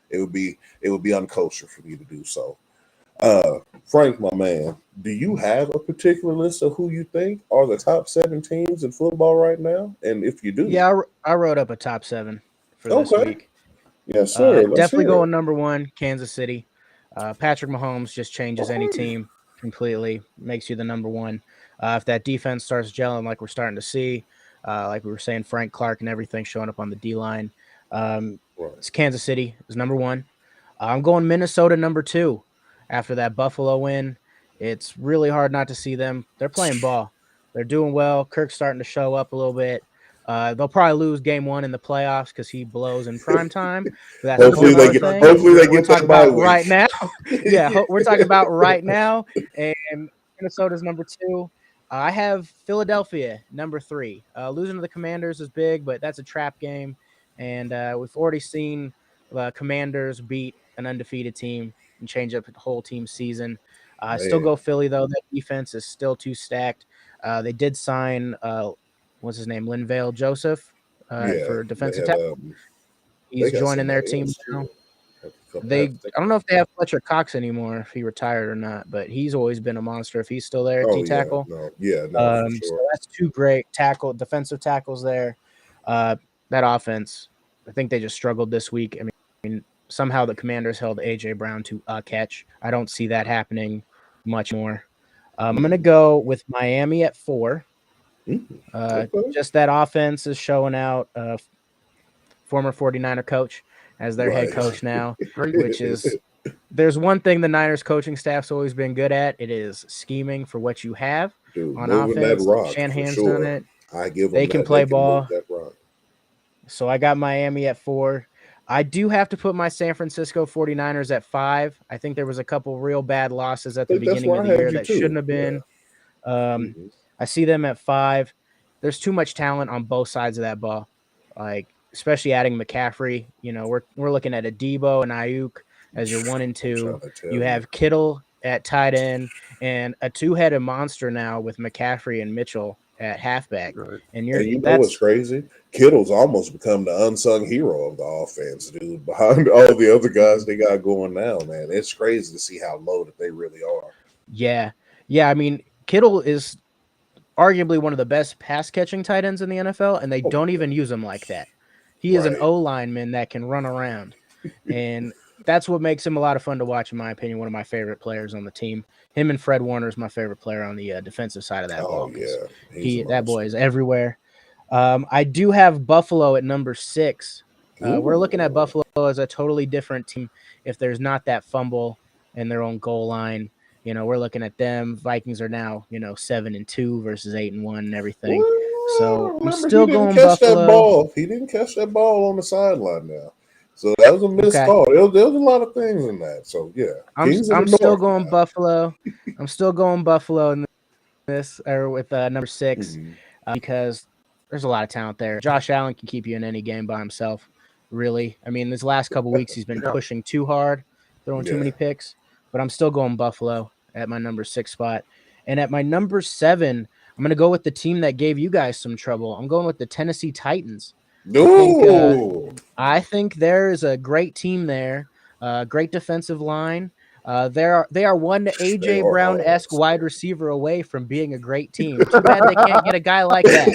It would be unkosher for me to do so. Frank, my man, do you have a particular list of who you think are the top 7 teams in football right now? And if you do, Yeah, I wrote up a top 7 for this okay, week. yes, sir. Let's Definitely hear it. going number 1, Kansas City. Patrick Mahomes just changes any team completely, makes you the number 1. If that defense starts gelling like we're starting to see, like we were saying, Frank Clark and everything showing up on the D line, it's Kansas City is number 1. I'm going Minnesota number 2. After that Buffalo win, it's really hard not to see them. They're playing ball. They're doing well. Kirk's starting to show up a little bit. They'll probably lose game 1 in the playoffs because he blows in prime time. But that's Hopefully they get that bye week right now. We're talking about right now. And Minnesota's number 2. I have Philadelphia number 3. Losing to the Commanders is big, but that's a trap game. And we've already seen Commanders beat an undefeated team and change up the whole team's season. Still go Philly, though. That defense is still too stacked. They did sign what's his name? Linval Joseph for defensive tackle. He's joining their team now. I don't know if they have Fletcher Cox anymore, if he retired or not, but he's always been a monster if he's still there, D tackle. For sure. So that's 2 great defensive tackles there. That offense, I think they just struggled this week. I mean, somehow the Commanders held AJ Brown to a catch. I don't see that happening much more. I'm going to go with Miami at 4. Just that offense is showing out. Former 49er coach as their head coach now, which is there's one thing the Niners coaching staff's always been good at. It is scheming for what you have on offense. Shanahan's done it. They can play ball. So I got Miami at 4. I do have to put my San Francisco 49ers at 5. I think there was a couple real bad losses at the beginning of the year that shouldn't have been. I see them at 5. There's too much talent on both sides of that ball. Like, especially adding McCaffrey. You know, we're looking at a Debo and Ayuk as your 1 and 2. You have Kittle at tight end and a 2-headed monster now with McCaffrey and Mitchell at halfback. Right. And you know what's crazy? Kittle's almost become the unsung hero of the offense, dude. Behind all the other guys they got going now, man. It's crazy to see how loaded they really are. Yeah. I mean, Kittle is arguably one of the best pass-catching tight ends in the NFL, and they don't even use him like that. He is an O-lineman that can run around, and that's what makes him a lot of fun to watch, in my opinion, one of my favorite players on the team. Him and Fred Warner is my favorite player on the defensive side of that ball. Yeah. That boy is everywhere. I do have Buffalo at number 6. We're looking at Buffalo as a totally different team if there's not that fumble in their own goal line. You know, we're looking at them. Vikings are now, 7-2 versus 8-1 and everything. Well, so I'm still going Buffalo. He didn't catch that ball on the sideline now. So that was a missed call. There was a lot of things in that. So yeah, I'm still going Buffalo. I'm still going Buffalo in this or with number 6 because there's a lot of talent there. Josh Allen can keep you in any game by himself. Really, I mean, this last couple weeks he's been pushing too hard, throwing too many picks. But I'm still going Buffalo at my number 6 spot, and at my number 7, I'm going to go with the team that gave you guys some trouble. I'm going with the Tennessee Titans. I think there is a great team there, great defensive line. They are one AJ Brown-esque wide receiver away from being a great team. Too bad they can't get a guy like that.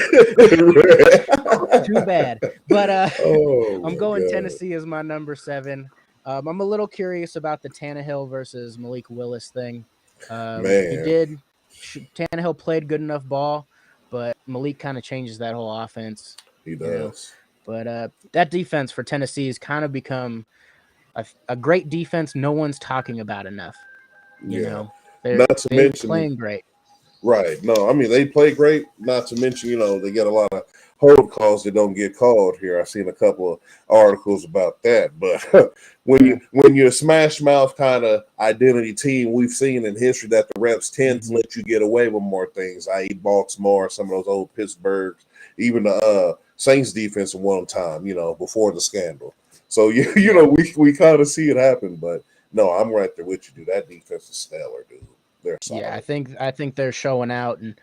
Too bad. But I'm going Tennessee as my number 7. I'm a little curious about the Tannehill versus Malik Willis thing. Tannehill played good enough ball, but Malik kind of changes that whole offense. He does. But that defense for Tennessee has kind of become a great defense no one's talking about enough. You know, they're playing great. Right. No, I mean, they play great. Not to mention, they get a lot of hold calls that don't get called here. I've seen a couple of articles about that. But when you're a smash mouth kind of identity team, we've seen in history that the refs tend to let you get away with more things, i.e. Baltimore, some of those old Pittsburghs, even the Saints defense at one time, before the scandal. So you know, we kind of see it happen, but no, I'm right there with you, dude. That defense is stellar, dude. They're solid. Yeah, I think they're showing out, and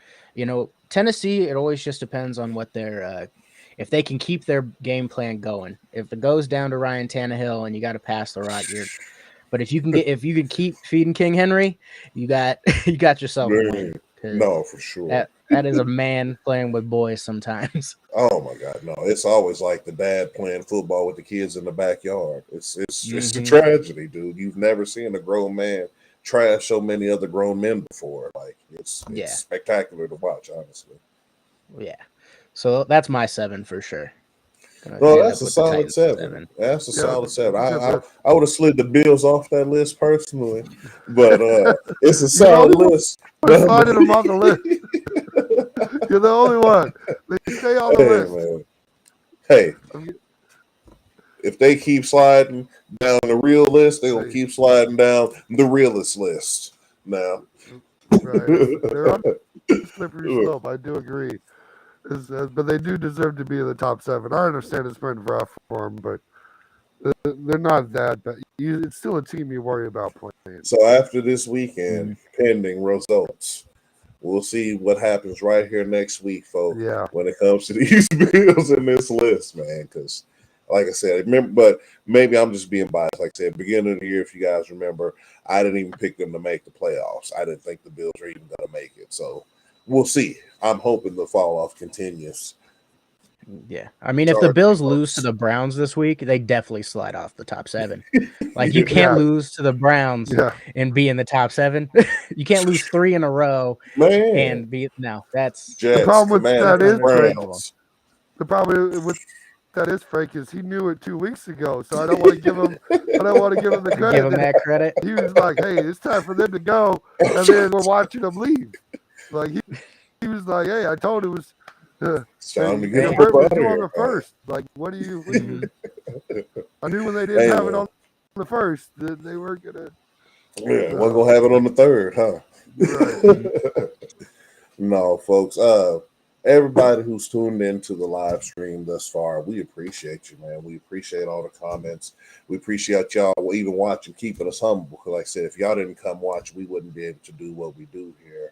Tennessee. It always just depends on what their if they can keep their game plan going. If it goes down to Ryan Tannehill and you got to pass the rock, But if you can keep feeding King Henry, you got yourself a win. No, for sure. That is a man playing with boys sometimes. Oh my God, no! It's always like the dad playing football with the kids in the backyard. It's a tragedy, dude. You've never seen a grown man trash so many other grown men before. Like it's spectacular to watch, honestly. Yeah. So that's my 7 for sure. Well, that's a solid 7. That's a solid 7. I would have slid the Bills off that list personally, but it's a solid list. Sliding them on the list. You're the only one. They stay on the list. Man. Hey, if they keep sliding down the real list, they will keep sliding down the realist list. Now, right? They're on a slippery slope. I do agree. But they do deserve to be in the top 7. I understand it's been rough for them, but they're not that bad. It's still a team you worry about playing. So after this weekend, pending results, we'll see what happens right here next week, folks. Yeah. When it comes to these Bills in this list, man, because like I said, but maybe I'm just being biased. Like I said, beginning of the year, if you guys remember, I didn't even pick them to make the playoffs. I didn't think the Bills were even going to make it. So we'll see. I'm hoping the fall off continues. Yeah. I mean, if the Bills lose to the Browns this week, they definitely slide off the top 7. Like, you can't lose to the Browns and be in the top 7. You can't lose 3 in a row and be – no, that's – the problem with that is, Frank, the problem with that is, Frank, is he knew it 2 weeks ago, so I don't want to give him the credit. Give him that credit. He was like, hey, it's time for them to go, and then we're watching them leave. Like, he was like, hey, I told him it was it's time to get on the first. Like, what do you I knew when they didn't have it on the first that they weren't gonna wasn't gonna have it on the third, huh? Right. No, folks. Everybody who's tuned into the live stream thus far, we appreciate you, man. We appreciate all the comments. We appreciate y'all even watching, keeping us humble. Because like I said, if y'all didn't come watch, we wouldn't be able to do what we do here.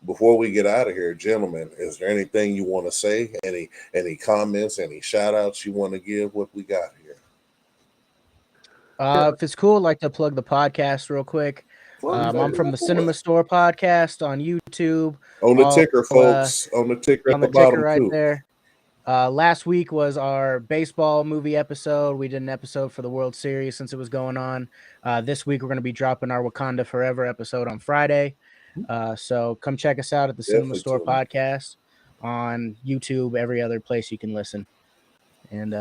Before we get out of here, gentlemen, is there anything you want to say? Any comments, any shout outs you want to give? What we got here? If it's cool, I'd like to plug the podcast real quick. I'm from the Cinema Store podcast on YouTube. On the ticker, folks. On the ticker at the bottom, right too. there. Last week was our baseball movie episode. We did an episode for the World Series since it was going on. This week, we're going to be dropping our Wakanda Forever episode on Friday. So come check us out at the Cinema Store podcast on YouTube, every other place you can listen. And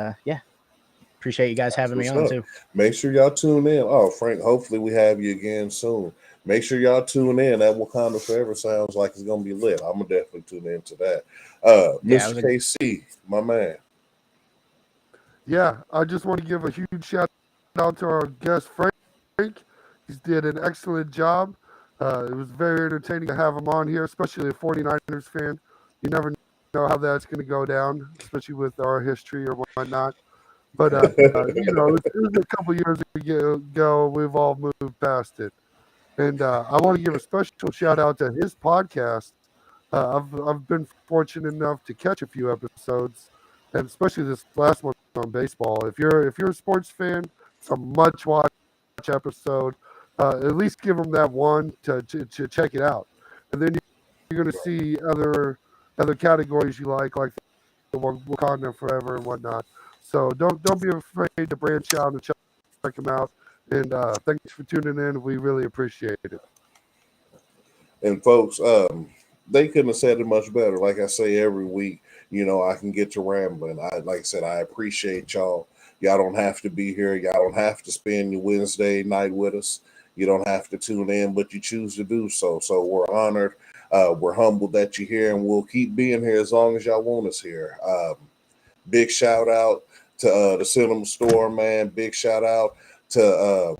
appreciate you guys having me on too. Make sure y'all tune in. Oh, Frank, hopefully we have you again soon. Make sure y'all tune in. That Wakanda Forever sounds like it's gonna be lit. I'm gonna definitely tune into that. Mr. KC, my man. Yeah, I just want to give a huge shout out to our guest Frank. He did an excellent job. It was very entertaining to have him on here, especially a 49ers fan. You never know how that's going to go down, especially with our history or whatnot. But, it was a couple years ago. We've all moved past it. And I want to give a special shout out to his podcast. I've been fortunate enough to catch a few episodes, and especially this last one on baseball. If you're a sports fan, it's a much watch episode. At least give them that one to check it out, and then you're going to see other categories you like the Wakanda Forever and whatnot. So don't be afraid to branch out and check them out. And thanks for tuning in. We really appreciate it. And folks, they couldn't have said it much better. Like I say every week, I can get to rambling. Like I said, I appreciate y'all. Y'all don't have to be here. Y'all don't have to spend your Wednesday night with us. You don't have to tune in, but you choose to do so. So we're honored. We're humbled that you're here, and we'll keep being here as long as y'all want us here. Big shout out to the Cinema Store, man. Big shout out to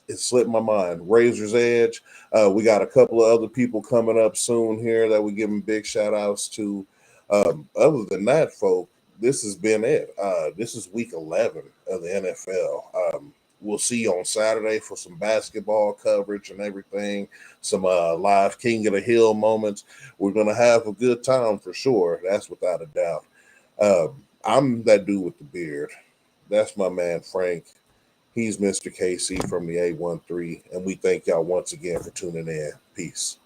it slipped my mind. Razor's Edge. We got a couple of other people coming up soon here that we give them big shout outs to. Other than that, folk, this has been it. This is week 11 of the NFL. We'll see you on Saturday for some basketball coverage and everything, some live King of the Hill moments. We're going to have a good time for sure. That's without a doubt. I'm that dude with the beard. That's my man, Frank. He's Mr. KC from the A13, and we thank y'all once again for tuning in. Peace.